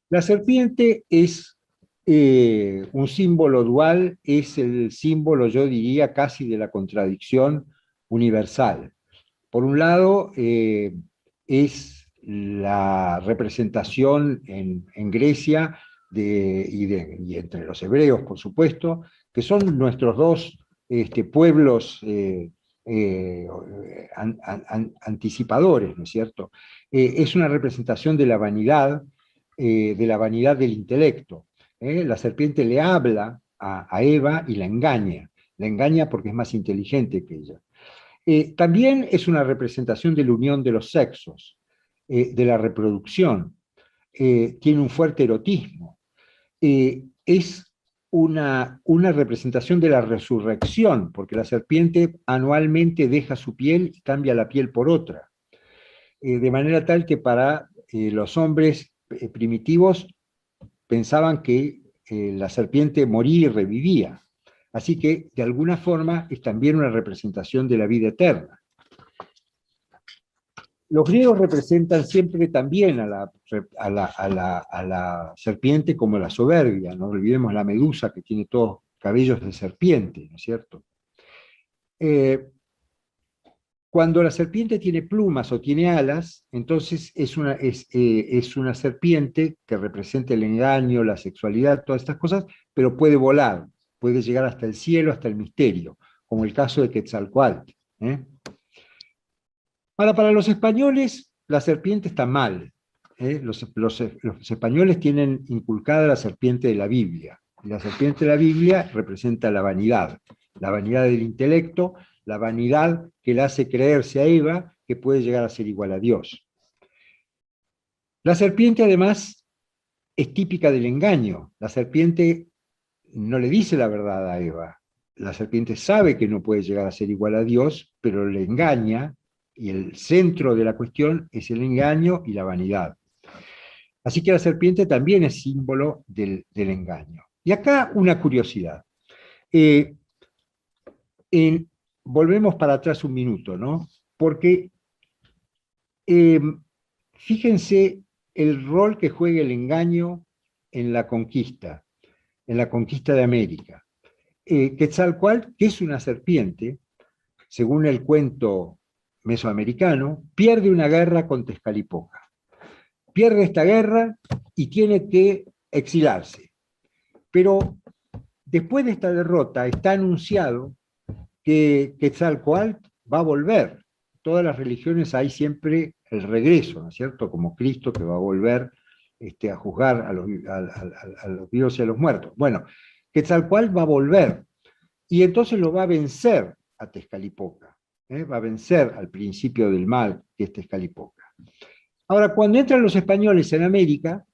La serpiente es un símbolo dual, es el símbolo, yo diría, casi de la contradicción universal. Por un lado, es la representación en Grecia y entre los hebreos, por supuesto, que son nuestros dos pueblos anticipadores, ¿no es cierto? Es una representación de la vanidad del intelecto. La serpiente le habla a Eva y la engaña porque es más inteligente que ella. También es una representación de la unión de los sexos, de la reproducción, tiene un fuerte erotismo, es una representación de la resurrección, porque la serpiente anualmente deja su piel y cambia la piel por otra, de manera tal que para los hombres primitivos pensaban que la serpiente moría y revivía. Así que, de alguna forma, es también una representación de la vida eterna. Los griegos representan siempre también a la serpiente como la soberbia, no olvidemos la medusa que tiene todos cabellos de serpiente, ¿no es cierto? Eh, Cuando la serpiente tiene plumas o tiene alas, entonces es una serpiente que representa el engaño, la sexualidad, todas estas cosas, pero puede volar, puede llegar hasta el cielo, hasta el misterio, como el caso de Quetzalcóatl. ¿eh? Ahora, para los españoles, la serpiente está mal. Los españoles tienen inculcada la serpiente de la Biblia. Y la serpiente de la Biblia representa la vanidad del intelecto, la vanidad que le hace creerse a Eva que puede llegar a ser igual a Dios. La serpiente, además, es típica del engaño. La serpiente no le dice la verdad a Eva. La serpiente sabe que no puede llegar a ser igual a Dios, pero le engaña, y el centro de la cuestión es el engaño y la vanidad. Así que la serpiente también es símbolo del engaño. Y acá una curiosidad. Eh, en, Volvemos para atrás un minuto, ¿no? Porque fíjense el rol que juega el engaño en la conquista de América. Quetzalcóatl, que es una serpiente, según el cuento mesoamericano, pierde una guerra con Tezcalipoca. Pierde esta guerra y tiene que exilarse. Pero después de esta derrota está anunciado que Quetzalcóatl va a volver. Todas las religiones hay siempre el regreso, ¿no es cierto? Como Cristo que va a volver a juzgar a los vivos y a los muertos. Bueno, Quetzalcóatl va a volver y entonces lo va a vencer a Tezcalipoca. Va a vencer al principio del mal, que es Tezcalipoca. Ahora, cuando entran los españoles en América,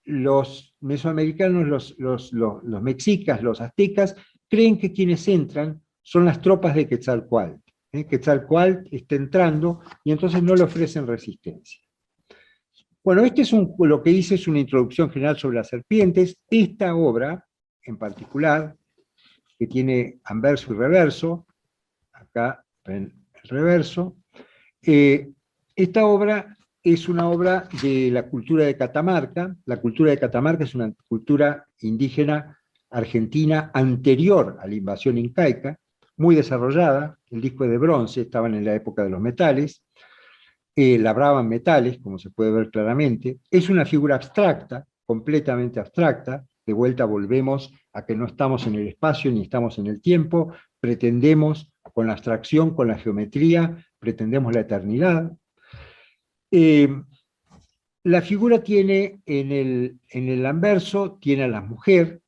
los mesoamericanos, los mexicas, los aztecas, creen que quienes entran son las tropas de Quetzalcóatl. Quetzalcóatl está entrando y entonces no le ofrecen resistencia. Bueno, lo que hice es una introducción general sobre las serpientes. Esta obra, en particular, que tiene anverso y reverso, acá ven el reverso, esta obra es una obra de la cultura de Catamarca. La cultura de Catamarca es una cultura indígena argentina anterior a la invasión incaica, muy desarrollada. El disco es de bronce, estaban en la época de los metales, labraban metales, como se puede ver claramente. Es una figura abstracta, completamente abstracta. De vuelta volvemos a que no estamos en el espacio ni estamos en el tiempo. Pretendemos, con la abstracción, con la geometría, pretendemos la eternidad. La figura tiene en el anverso, tiene a la mujer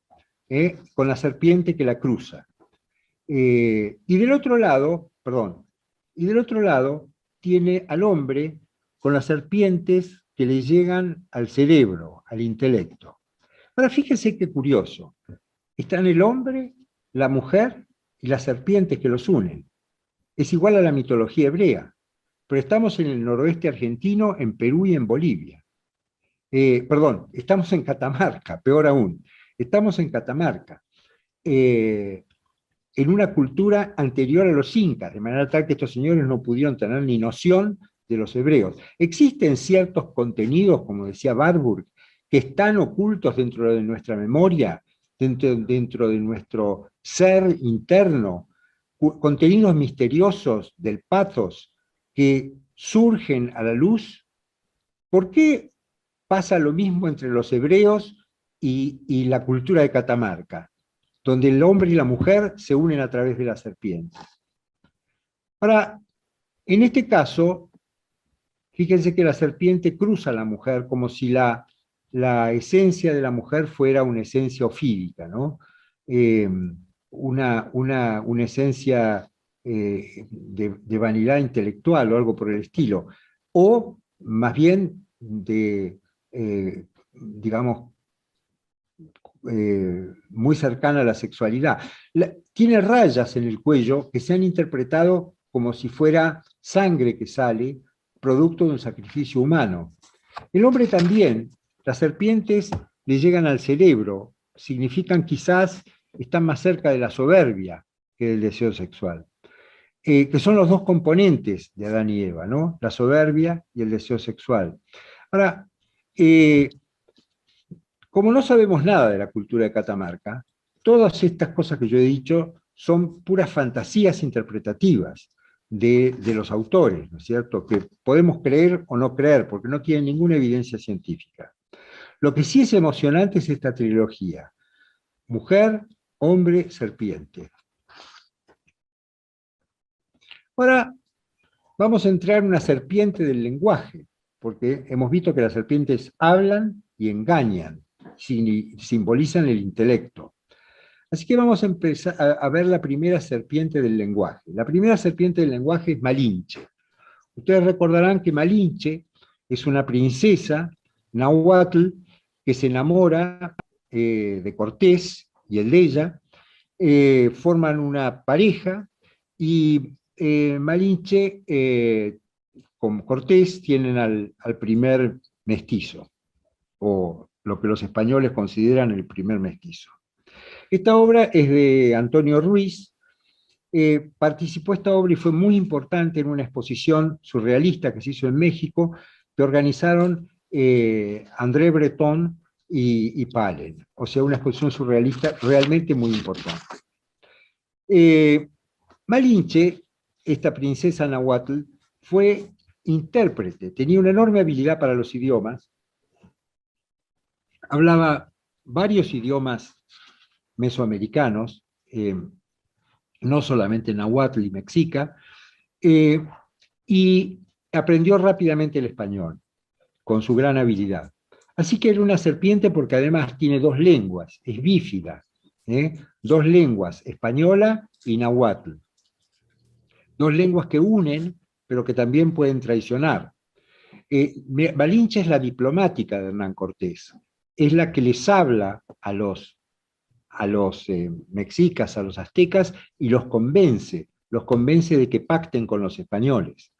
con la serpiente que la cruza. Y del otro lado, tiene al hombre con las serpientes que le llegan al cerebro, al intelecto. Ahora fíjense qué curioso. Están el hombre, la mujer y las serpientes que los unen. Es igual a la mitología hebrea, pero estamos en el noroeste argentino, en Perú y en Bolivia. Estamos en Catamarca, peor aún. Estamos en Catamarca, en una cultura anterior a los incas, de manera tal que estos señores no pudieron tener ni noción de los hebreos. Existen ciertos contenidos, como decía Warburg, que están ocultos dentro de nuestra memoria, dentro de nuestro ser interno, contenidos misteriosos del pathos que surgen a la luz. ¿Por qué pasa lo mismo entre los hebreos y la cultura de Catamarca, donde el hombre y la mujer se unen a través de la serpiente? Ahora, en este caso, fíjense que la serpiente cruza a la mujer como si la esencia de la mujer fuera una esencia ofídica, ¿no? Una esencia de vanidad intelectual o algo por el estilo, o más bien digamos, muy cercana a la sexualidad. Tiene rayas en el cuello que se han interpretado como si fuera sangre que sale, producto de un sacrificio humano. El hombre también, las serpientes le llegan al cerebro, significan quizás, están más cerca de la soberbia que del deseo sexual. Que son los dos componentes de Adán y Eva, ¿no? La soberbia y el deseo sexual. Ahora, como no sabemos nada de la cultura de Catamarca, todas estas cosas que yo he dicho son puras fantasías interpretativas de los autores, ¿no es cierto? Que podemos creer o no creer, porque no tienen ninguna evidencia científica. Lo que sí es emocionante es esta trilogía: mujer, hombre, serpiente. Ahora vamos a entrar en una serpiente del lenguaje, porque hemos visto que las serpientes hablan y engañan, simbolizan el intelecto. Así que vamos a empezar a ver la primera serpiente del lenguaje. La primera serpiente del lenguaje es Malinche. Ustedes recordarán que Malinche es una princesa náhuatl que se enamora de Cortés y el de ella, forman una pareja y Malinche con Cortés tienen al primer mestizo, o lo que los españoles consideran el primer mestizo. Esta obra es de Antonio Ruiz. Participó esta obra y fue muy importante en una exposición surrealista que se hizo en México, que organizaron André Breton y Palen. O sea, una exposición surrealista realmente muy importante. Malinche, esta princesa nahuatl, fue intérprete, tenía una enorme habilidad para los idiomas, hablaba varios idiomas mesoamericanos, no solamente nahuatl y mexica, y aprendió rápidamente el español, con su gran habilidad. Así que era una serpiente porque además tiene dos lenguas, es bífida, dos lenguas, española y nahuatl. Dos lenguas que unen, pero que también pueden traicionar. Malinche es la diplomática de Hernán Cortés, es la que les habla a los mexicas, a los aztecas, y los convence de que pacten con los españoles.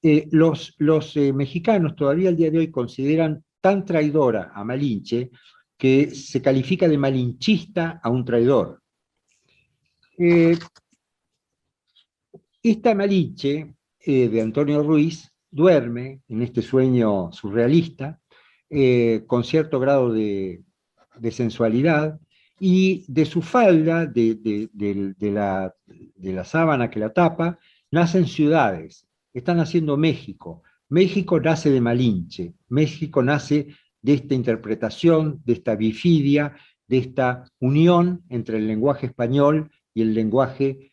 Los mexicanos todavía al día de hoy consideran tan traidora a Malinche que se califica de malinchista a un traidor. Esta Malinche de Antonio Ruiz duerme en este sueño surrealista con cierto grado de sensualidad, y de su falda, de la sábana que la tapa, nacen ciudades. Está naciendo México. México nace de Malinche. México nace de esta interpretación, de esta bifidia, de esta unión entre el lenguaje español y el lenguaje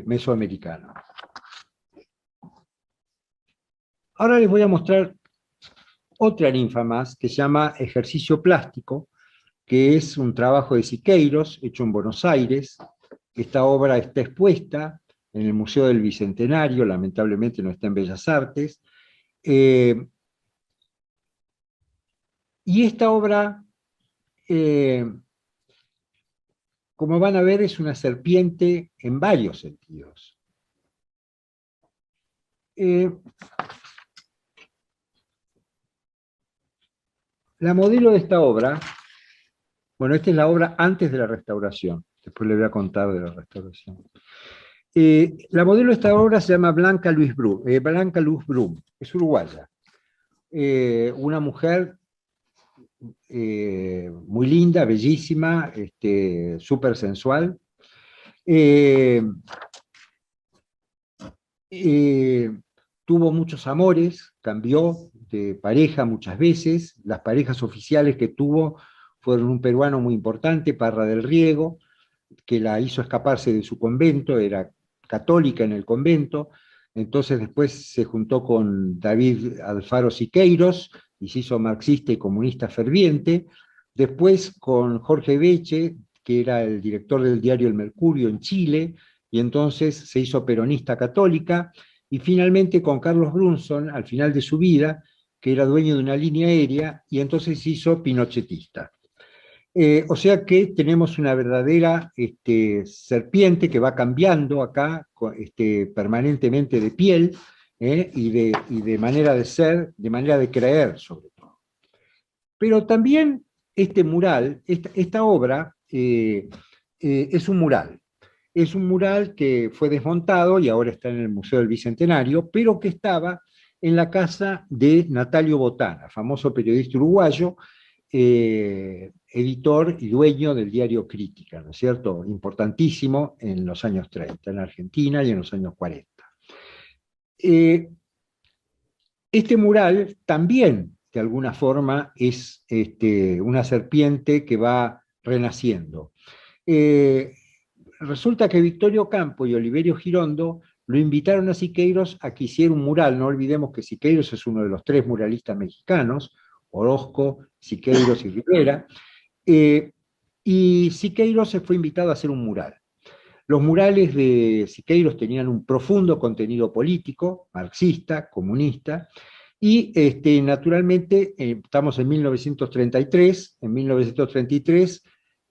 mesoamericano. Ahora les voy a mostrar otra ninfa más que se llama Ejercicio Plástico, que es un trabajo de Siqueiros, hecho en Buenos Aires. Esta obra está expuesta en el Museo del Bicentenario, lamentablemente no está en Bellas Artes. Y esta obra, como van a ver, es una serpiente en varios sentidos. La modelo de esta obra, bueno, esta es la obra antes de la restauración, después le voy a contar de la restauración. La modelo de esta obra se llama Blanca Luz Brum, es uruguaya. Una mujer muy linda, bellísima, súper sensual. Tuvo muchos amores, cambió de pareja muchas veces. Las parejas oficiales que tuvo fueron un peruano muy importante, Parra del Riego, que la hizo escaparse de su convento, era católica en el convento. Entonces después se juntó con David Alfaro Siqueiros y se hizo marxista y comunista ferviente. Después con Jorge Beche, que era el director del diario El Mercurio en Chile, y entonces se hizo peronista católica. Y finalmente con Carlos Brunson, al final de su vida, que era dueño de una línea aérea, y entonces se hizo pinochetista. O sea que tenemos una verdadera serpiente que va cambiando acá permanentemente de piel y de manera de ser, de manera de creer sobre todo. Pero también este mural, esta obra es un mural. Es un mural que fue desmontado y ahora está en el Museo del Bicentenario, pero que estaba en la casa de Natalio Botana, famoso periodista uruguayo, editor y dueño del diario Crítica, ¿no es cierto? Importantísimo en los años 30, en Argentina y en los años 40. Este mural también, de alguna forma, es una serpiente que va renaciendo. Resulta que Victorio Campo y Oliverio Girondo lo invitaron a Siqueiros a que hiciera un mural. No olvidemos que Siqueiros es uno de los tres muralistas mexicanos, Orozco, Siqueiros y Rivera, y Siqueiros se fue invitado a hacer un mural. Los murales de Siqueiros tenían un profundo contenido político, marxista, comunista, y naturalmente estamos en 1933,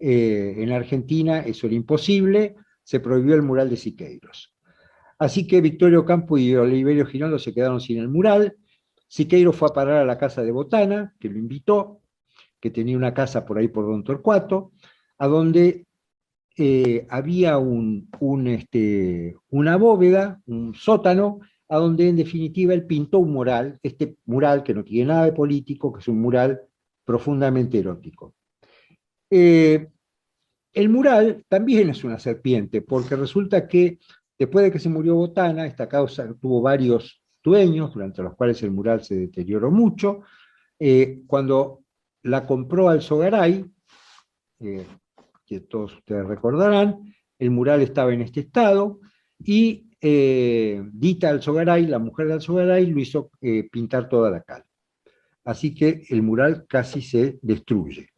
en Argentina eso era imposible, se prohibió el mural de Siqueiros. Así que Victorio Campo y Oliverio Girondo se quedaron sin el mural. Siqueiros fue a parar a la casa de Botana, que lo invitó, que tenía una casa por ahí por Don Torcuato, a donde había una bóveda, un sótano, a donde en definitiva él pintó un mural, este mural que no tiene nada de político, que es un mural profundamente erótico. Eh, el mural también es una serpiente, porque resulta que después de que se murió Botana, esta causa tuvo varios dueños, durante los cuales el mural se deterioró mucho. Cuando la compró Alzogaray, eh, que todos ustedes recordarán, el mural estaba en este estado, y Dita Alzogaray, la mujer de Alzogaray, lo hizo pintar toda la cal. Así que el mural casi se destruye.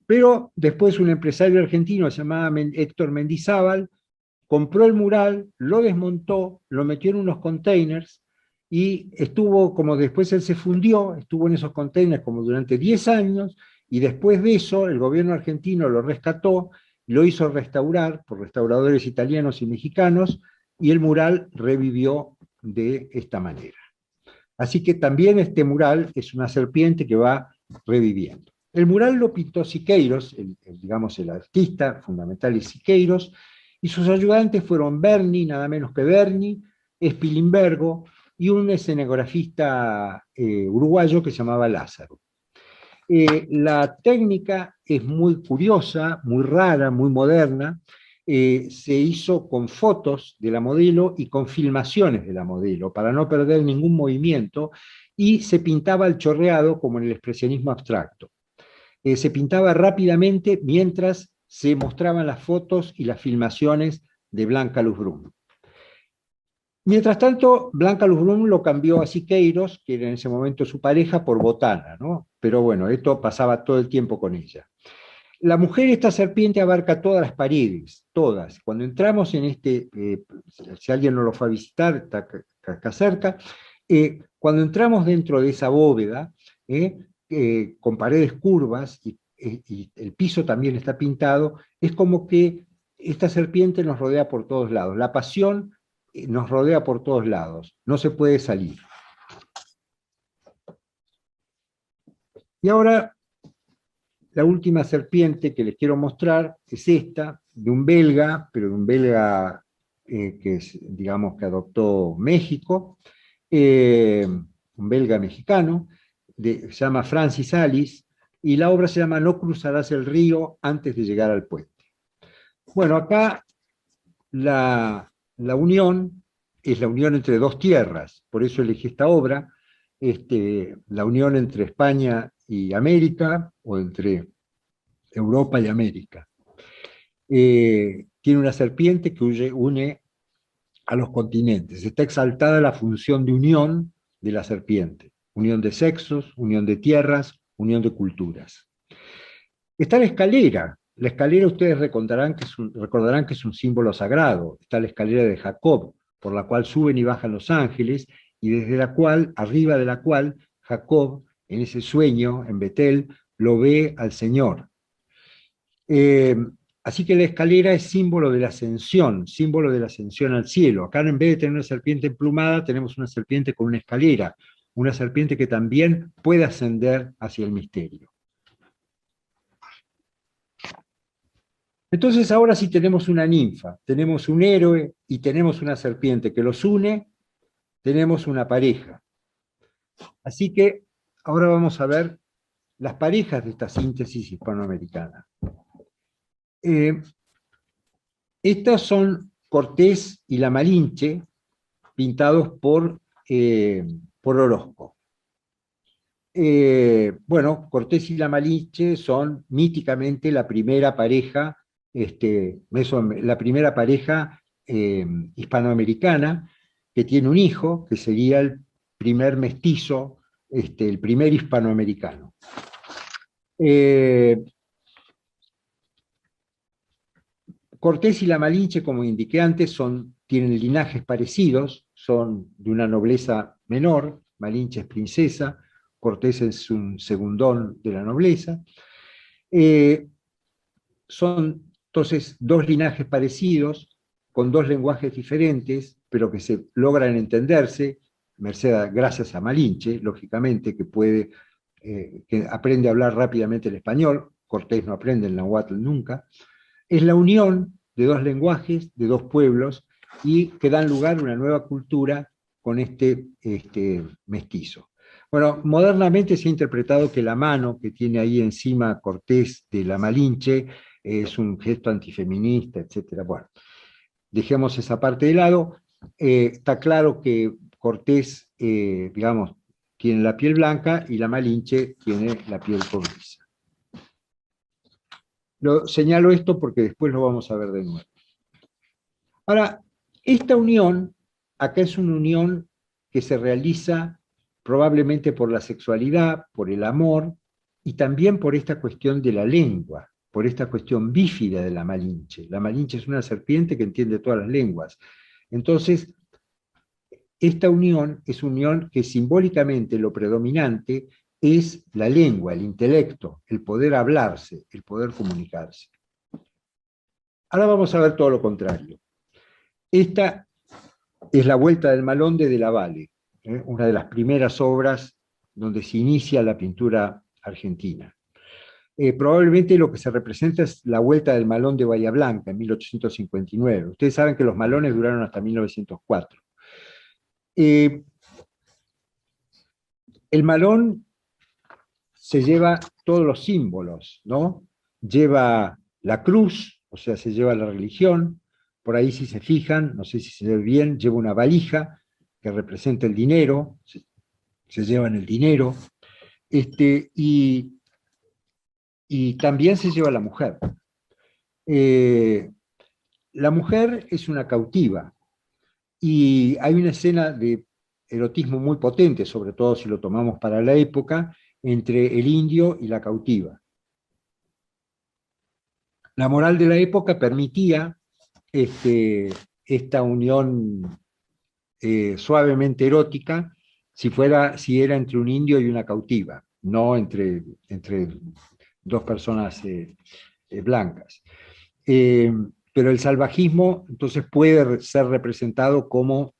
Pero después un empresario argentino llamado Héctor Mendizábal compró el mural, lo desmontó, lo metió en unos containers y estuvo, como después él se fundió, estuvo en esos containers como durante 10 años, y después de eso el gobierno argentino lo rescató, lo hizo restaurar por restauradores italianos y mexicanos, y el mural revivió de esta manera. Así que también este mural es una serpiente que va reviviendo. El mural lo pintó Siqueiros, digamos el artista fundamental es Siqueiros, y sus ayudantes fueron Berni, nada menos que Berni, Spilimbergo y un escenografista uruguayo que se llamaba Lázaro. La técnica es muy curiosa, muy rara, muy moderna. Se hizo con fotos de la modelo y con filmaciones de la modelo, para no perder ningún movimiento, y se pintaba al chorreado como en el expresionismo abstracto. Se pintaba rápidamente mientras se mostraban las fotos y las filmaciones de Blanca Luzbrún. Mientras tanto, Blanca Luzbrún lo cambió a Siqueiros, que era en ese momento su pareja, por Botana, ¿no? Pero bueno, esto pasaba todo el tiempo con ella. La mujer, esta serpiente, abarca todas las paredes, todas. Cuando entramos en este, si alguien no lo fue a visitar, está acá cerca, cuando entramos dentro de esa bóveda, con paredes curvas, y el piso también está pintado, es como que esta serpiente nos rodea por todos lados. La pasión nos rodea por todos lados, no se puede salir. Y ahora, la última serpiente que les quiero mostrar es esta, de un belga, pero de un belga que es, digamos, que adoptó México, un belga mexicano, se llama Francis Alice, y la obra se llama No cruzarás el río antes de llegar al puente. Bueno, acá la unión es la unión entre dos tierras, por eso elegí esta obra, la unión entre España y América, o entre Europa y América. Tiene una serpiente que une a los continentes. Está exaltada la función de unión de la serpiente. Unión de sexos, unión de tierras, unión de culturas. Está la escalera. La escalera ustedes recordarán que es un símbolo sagrado. Está la escalera de Jacob, por la cual suben y bajan los ángeles, y desde la cual, arriba de la cual, Jacob, en ese sueño, en Betel, lo ve al Señor. Así que la escalera es símbolo de la ascensión al cielo. Acá, en vez de tener una serpiente emplumada, tenemos una serpiente con una escalera, una serpiente que también puede ascender hacia el misterio. Entonces ahora sí tenemos una ninfa, tenemos un héroe y tenemos una serpiente que los une, tenemos una pareja. Así que ahora vamos a ver las parejas de esta síntesis hispanoamericana. Estas son Cortés y la Malinche, pintados por Orozco. Bueno, Cortés y la Malinche son míticamente la primera pareja, hispanoamericana que tiene un hijo, que sería el primer mestizo, el primer hispanoamericano. Cortés y la Malinche, como indiqué antes, tienen linajes parecidos, son de una nobleza menor, Malinche es princesa, Cortés es un segundón de la nobleza. Son entonces dos linajes parecidos, con dos lenguajes diferentes, pero que se logran entenderse, gracias a Malinche, lógicamente, que aprende a hablar rápidamente el español. Cortés no aprende el náhuatl nunca. Es la unión de dos lenguajes, de dos pueblos, y que dan lugar a una nueva cultura con este mestizo. Bueno, modernamente se ha interpretado que la mano que tiene ahí encima Cortés de la Malinche es un gesto antifeminista, etcétera. Bueno, dejemos esa parte de lado. Está claro que Cortés, digamos, tiene la piel blanca y la Malinche tiene la piel cobriza. Señalo esto porque después lo vamos a ver de nuevo. Ahora, esta unión, acá es una unión que se realiza probablemente por la sexualidad, por el amor, y también por esta cuestión de la lengua, por esta cuestión bífida de la Malinche. La Malinche es una serpiente que entiende todas las lenguas. Entonces, esta unión es una unión que simbólicamente lo predominante es la lengua, el intelecto, el poder hablarse, el poder comunicarse. Ahora vamos a ver todo lo contrario. Esta es La Vuelta del Malón de la Valle, una de las primeras obras donde se inicia la pintura argentina. Probablemente lo que se representa es la Vuelta del Malón de Bahía Blanca en 1859. Ustedes saben que los malones duraron hasta 1904. El malón se lleva todos los símbolos, ¿no? Lleva la cruz, o sea, se lleva la religión. Por ahí, si se fijan, no sé si se ve bien, lleva una valija que representa el dinero, se llevan el dinero, y también se lleva la mujer. La mujer es una cautiva, y hay una escena de erotismo muy potente, sobre todo si lo tomamos para la época, entre el indio y la cautiva. La moral de la época permitía esta unión suavemente erótica si era entre un indio y una cautiva, no entre dos personas blancas. Pero el salvajismo entonces puede ser representado como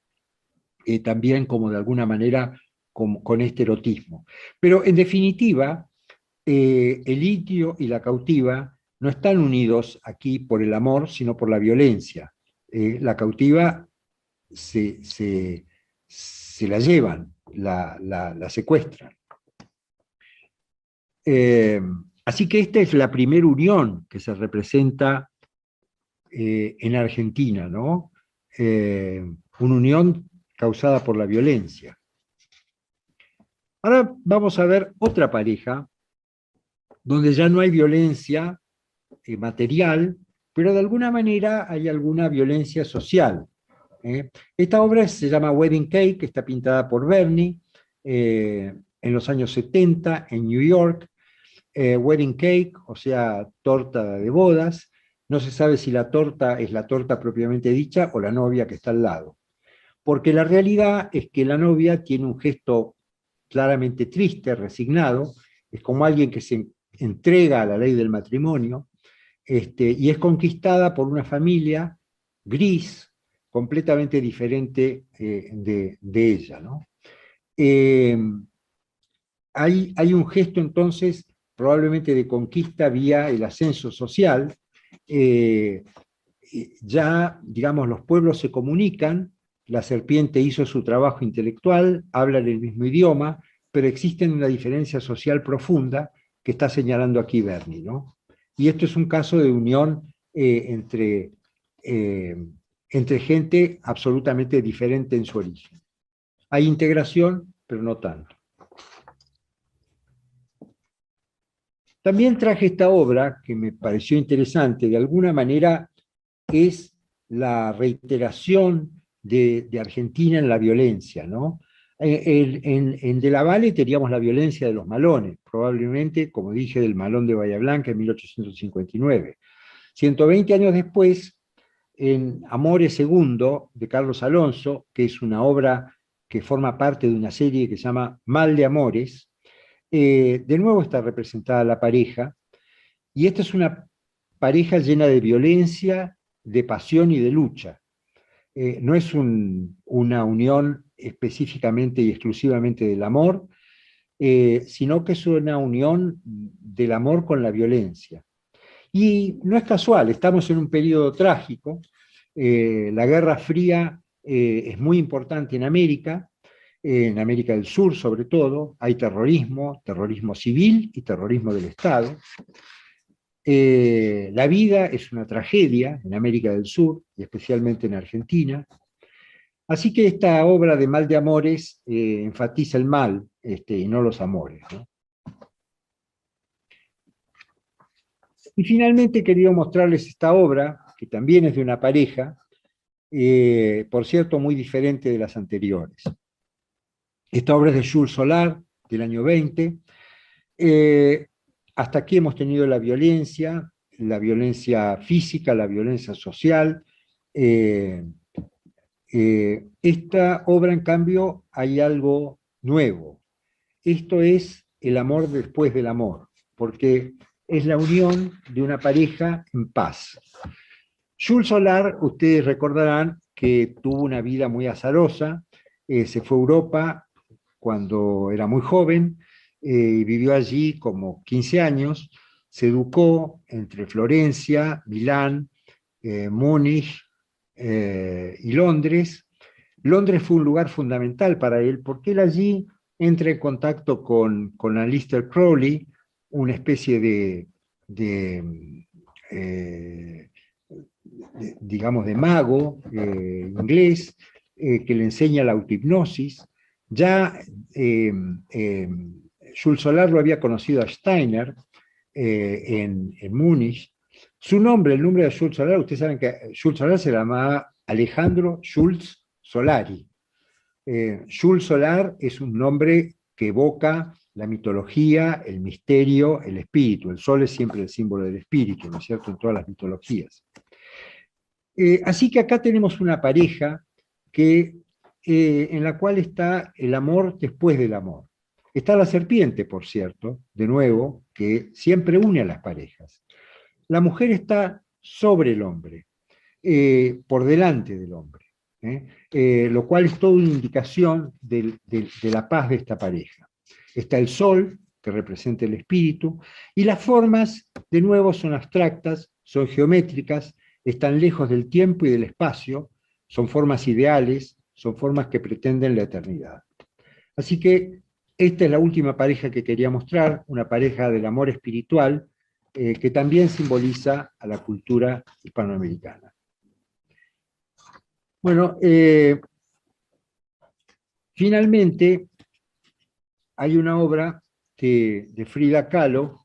también como de alguna manera con este erotismo. Pero en definitiva, el indio y la cautiva no están unidos aquí por el amor, sino por la violencia. La cautiva se la llevan, la secuestran. Así que esta es la primera unión que se representa en Argentina, ¿no? Una unión causada por la violencia. Ahora vamos a ver otra pareja donde ya no hay violencia material, pero de alguna manera hay alguna violencia social. Esta obra se llama Wedding Cake, que está pintada por Berni en los años 70 en New York. Wedding Cake, o sea, torta de bodas. No se sabe si la torta es la torta propiamente dicha o la novia que está al lado. Porque la realidad es que la novia tiene un gesto claramente triste, resignado, es como alguien que se entrega a la ley del matrimonio, y es conquistada por una familia gris, completamente diferente de ella, ¿no? Hay un gesto entonces probablemente de conquista vía el ascenso social. Ya, digamos, los pueblos se comunican, la serpiente hizo su trabajo intelectual, hablan el mismo idioma, pero existe una diferencia social profunda que está señalando aquí Berni, ¿no? Y esto es un caso de unión entre gente absolutamente diferente en su origen. Hay integración, pero no tanto. También traje esta obra que me pareció interesante, de alguna manera es la reiteración de Argentina en la violencia, ¿no? En De la Valle teníamos la violencia de los malones, probablemente, como dije, del malón de Bahía Blanca en 1859. 120 años después, en Amores Segundo, de Carlos Alonso, que es una obra que forma parte de una serie que se llama Mal de Amores, de nuevo está representada la pareja, y esta es una pareja llena de violencia, de pasión y de lucha. No es una unión específicamente y exclusivamente del amor, sino que es una unión del amor con la violencia. Y no es casual, estamos en un periodo trágico. La Guerra Fría es muy importante en América del Sur sobre todo. Hay terrorismo, terrorismo civil y terrorismo del Estado. La vida es una tragedia en América del Sur, y especialmente en Argentina. Así que esta obra de Mal de Amores enfatiza el mal y no los amores, ¿no? Y finalmente he querido mostrarles esta obra, que también es de una pareja, por cierto, muy diferente de las anteriores. Esta obra es de Jules Solar, del año 20. Hasta aquí hemos tenido la violencia física, la violencia social. Esta obra, en cambio, hay algo nuevo. Esto es el amor después del amor, porque es la unión de una pareja en paz. Jules Solar, ustedes recordarán que tuvo una vida muy azarosa, se fue a Europa cuando era muy joven, vivió allí como 15 años, se educó entre Florencia, Milán, Múnich y Londres. Londres fue un lugar fundamental para él porque él allí entra en contacto con Aleister Crowley, una especie eh, digamos, de mago inglés, que le enseña la autohipnosis. Ya Jules Solar lo había conocido a Steiner en Múnich. Su nombre, el nombre de Jules Solar, ustedes saben que Jules Solar se llamaba Alejandro Schulz Solari. Jules Solar es un nombre que evoca la mitología, el misterio, el espíritu. El sol es siempre el símbolo del espíritu, ¿no es cierto?, en todas las mitologías. Así que acá tenemos una pareja en la cual está el amor después del amor. Está la serpiente, por cierto, de nuevo, que siempre une a las parejas. La mujer está sobre el hombre, por delante del hombre, lo cual es toda una indicación de la paz de esta pareja. Está el sol, que representa el espíritu, y las formas, de nuevo, son abstractas, son geométricas, están lejos del tiempo y del espacio, son formas ideales, son formas que pretenden la eternidad. Así que esta es la última pareja que quería mostrar, una pareja del amor espiritual, que también simboliza a la cultura hispanoamericana. Bueno, finalmente hay una obra de Frida Kahlo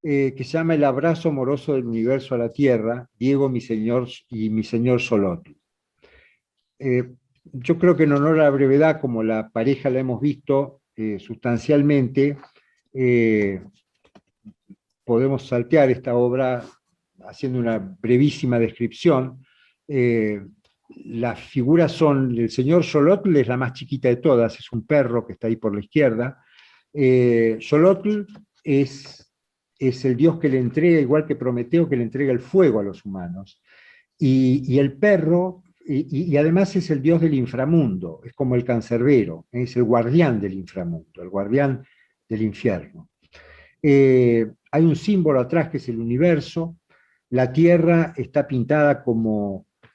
que se llama El abrazo amoroso del universo a la tierra, Diego, mi señor y mi señor Solotl. Yo creo que en honor a la brevedad, como la pareja la hemos visto sustancialmente, podemos saltear esta obra haciendo una brevísima descripción. Las figuras son, el señor Xolotl es la más chiquita de todas, es un perro que está ahí por la izquierda. Xolotl es el dios que le entrega, igual que Prometeo, que le entrega el fuego a los humanos. Y el perro, y además es el dios del inframundo, es como el cancerbero, es el guardián del inframundo, el guardián del infierno. Hay un símbolo atrás que es el universo. La tierra está pintada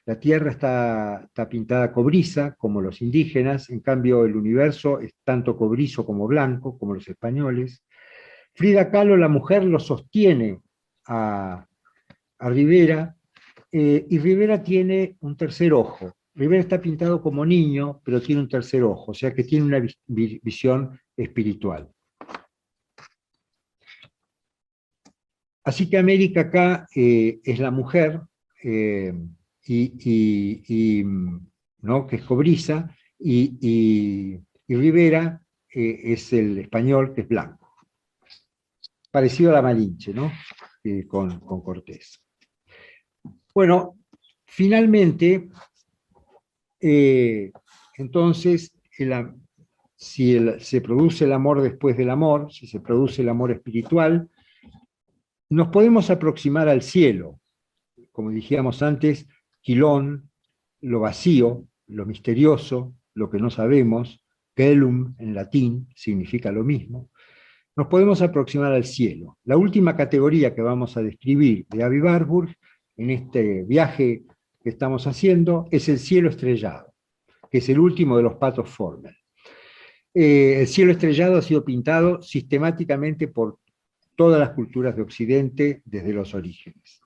está pintada cobriza, como los indígenas. En cambio, el universo es tanto cobrizo como blanco, como los españoles. Frida Kahlo, la mujer, lo sostiene a Rivera, y Rivera tiene un tercer ojo. Rivera está pintado como niño, pero tiene un tercer ojo, o sea que tiene una visión espiritual. Así que América acá es la mujer, ¿no?, que es cobriza, y Rivera es el español, que es blanco. Parecido a la Malinche, ¿no?, con Cortés. Bueno, finalmente, entonces, si se produce el amor después del amor, si se produce el amor espiritual, nos podemos aproximar al cielo, como dijimos antes, Quilón, lo vacío, lo misterioso, lo que no sabemos, Caelum en latín significa lo mismo. Nos podemos aproximar al cielo. La última categoría que vamos a describir de Aby Warburg en este viaje que estamos haciendo es el cielo estrellado, que es el último de los patos Forment. El cielo estrellado ha sido pintado sistemáticamente por todas las culturas de Occidente desde los orígenes.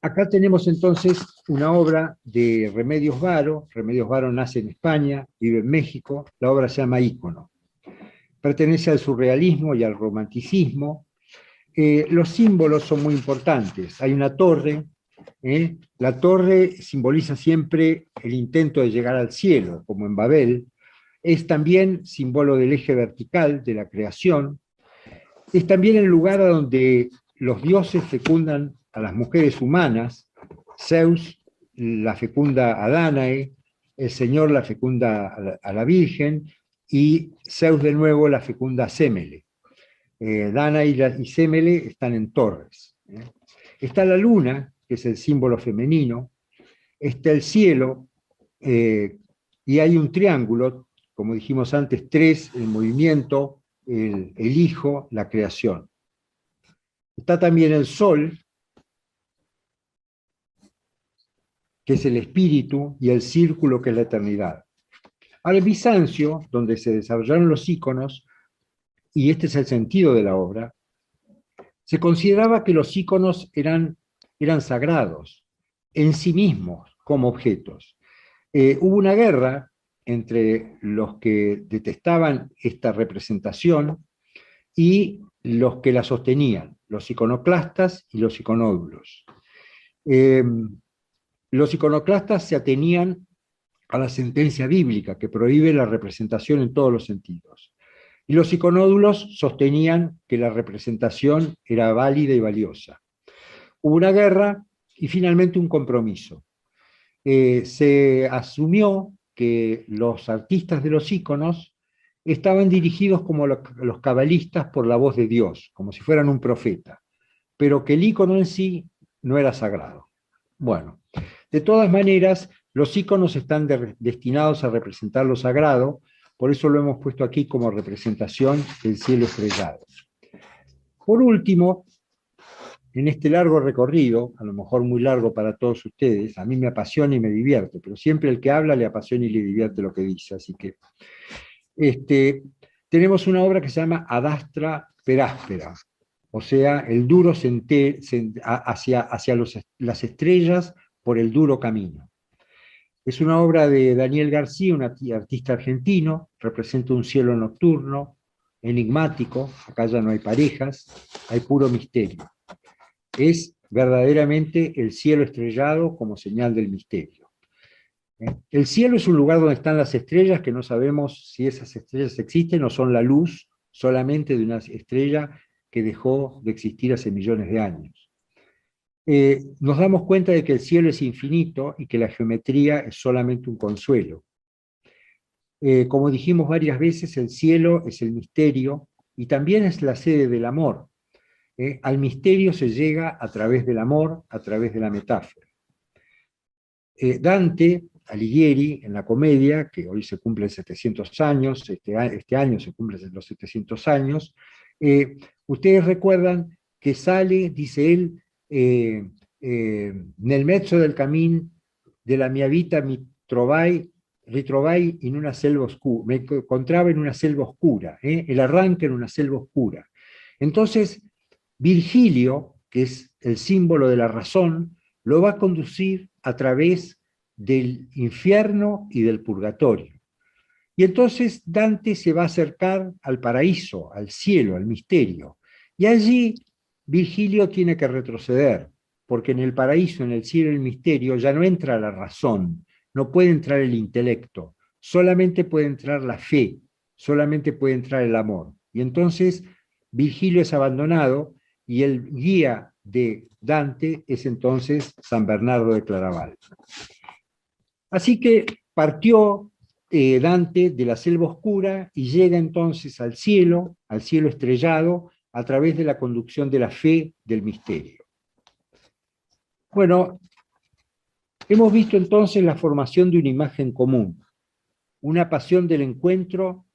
Acá tenemos entonces una obra de Remedios Varo. Remedios Varo nace en España, vive en México. La obra se llama Ícono. Pertenece al surrealismo y al romanticismo. Los símbolos son muy importantes. Hay una torre. La torre simboliza siempre el intento de llegar al cielo, como en Babel. Es también símbolo del eje vertical de la creación. Es también el lugar a donde los dioses fecundan a las mujeres humanas. Zeus la fecunda a Dánae, el Señor la fecunda a la Virgen, y Zeus de nuevo la fecunda a Sémele. Dánae y Sémele están en torres. Está la luna, que es el símbolo femenino, está el cielo, y hay un triángulo, como dijimos antes, 3, el movimiento, el hijo, la creación. Está también el sol, que es el espíritu, y el círculo, que es la eternidad. Ahora, en Bizancio, donde se desarrollaron los íconos, y este es el sentido de la obra, se consideraba que los íconos eran sagrados en sí mismos, como objetos. Hubo una guerra entre los que detestaban esta representación y los que la sostenían, los iconoclastas y los iconódulos. Los iconoclastas se atenían a la sentencia bíblica que prohíbe la representación en todos los sentidos. Y los iconódulos sostenían que la representación era válida y valiosa. Hubo una guerra y finalmente un compromiso. Se asumió que los artistas de los íconos estaban dirigidos como los cabalistas por la voz de Dios, como si fueran un profeta, pero que el ícono en sí no era sagrado. Bueno, de todas maneras, los íconos están destinados a representar lo sagrado, por eso lo hemos puesto aquí como representación del cielo estrellado. Por último, en este largo recorrido, a lo mejor muy largo para todos ustedes, a mí me apasiona y me divierte, pero siempre el que habla le apasiona y le divierte lo que dice, así que tenemos una obra que se llama Adastra per Aspera, o sea, el duro hacia las estrellas por el duro camino. Es una obra de Daniel García, un artista argentino, representa un cielo nocturno, enigmático, acá ya no hay parejas, hay puro misterio. Es verdaderamente el cielo estrellado como señal del misterio. El cielo es un lugar donde están las estrellas, que no sabemos si esas estrellas existen o son la luz solamente de una estrella que dejó de existir hace millones de años. Nos damos cuenta de que el cielo es infinito y que la geometría es solamente un consuelo. Como dijimos varias veces, el cielo es el misterio y también es la sede del amor. Al misterio se llega a través del amor, a través de la metáfora. Dante Alighieri, en la comedia, que hoy se cumplen 700 años, este año se cumplen los 700 años, ustedes recuerdan que sale, dice él, nel mezzo del camino de la mia vita mi ritrovai in una selva oscura, me encontraba en una selva oscura, el arranque en una selva oscura. Entonces, Virgilio, que es el símbolo de la razón, lo va a conducir a través del infierno y del purgatorio. Y entonces Dante se va a acercar al paraíso, al cielo, al misterio. Y allí Virgilio tiene que retroceder, porque en el paraíso, en el cielo, el misterio, ya no entra la razón, no puede entrar el intelecto, solamente puede entrar la fe, solamente puede entrar el amor. Y entonces Virgilio es abandonado y el guía de Dante es entonces San Bernardo de Claraval. Así que partió Dante de la selva oscura y llega entonces al cielo estrellado, a través de la conducción de la fe del misterio. Bueno, hemos visto entonces la formación de una imagen común, una pasión del encuentro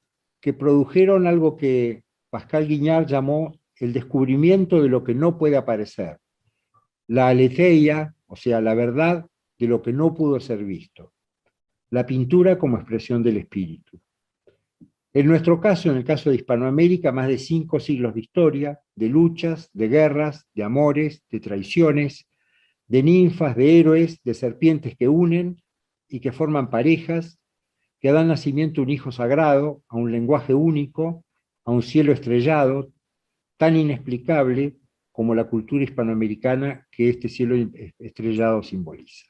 que produjeron algo que Pascal Guignard llamó el descubrimiento de lo que no puede aparecer, la aletheia, o sea, la verdad de lo que no pudo ser visto, la pintura como expresión del espíritu. En nuestro caso, en el caso de Hispanoamérica, más de 5 siglos de historia, de luchas, de guerras, de amores, de traiciones, de ninfas, de héroes, de serpientes que unen y que forman parejas, que dan nacimiento a un hijo sagrado, a un lenguaje único, a un cielo estrellado, tan inexplicable como la cultura hispanoamericana que este cielo estrellado simboliza.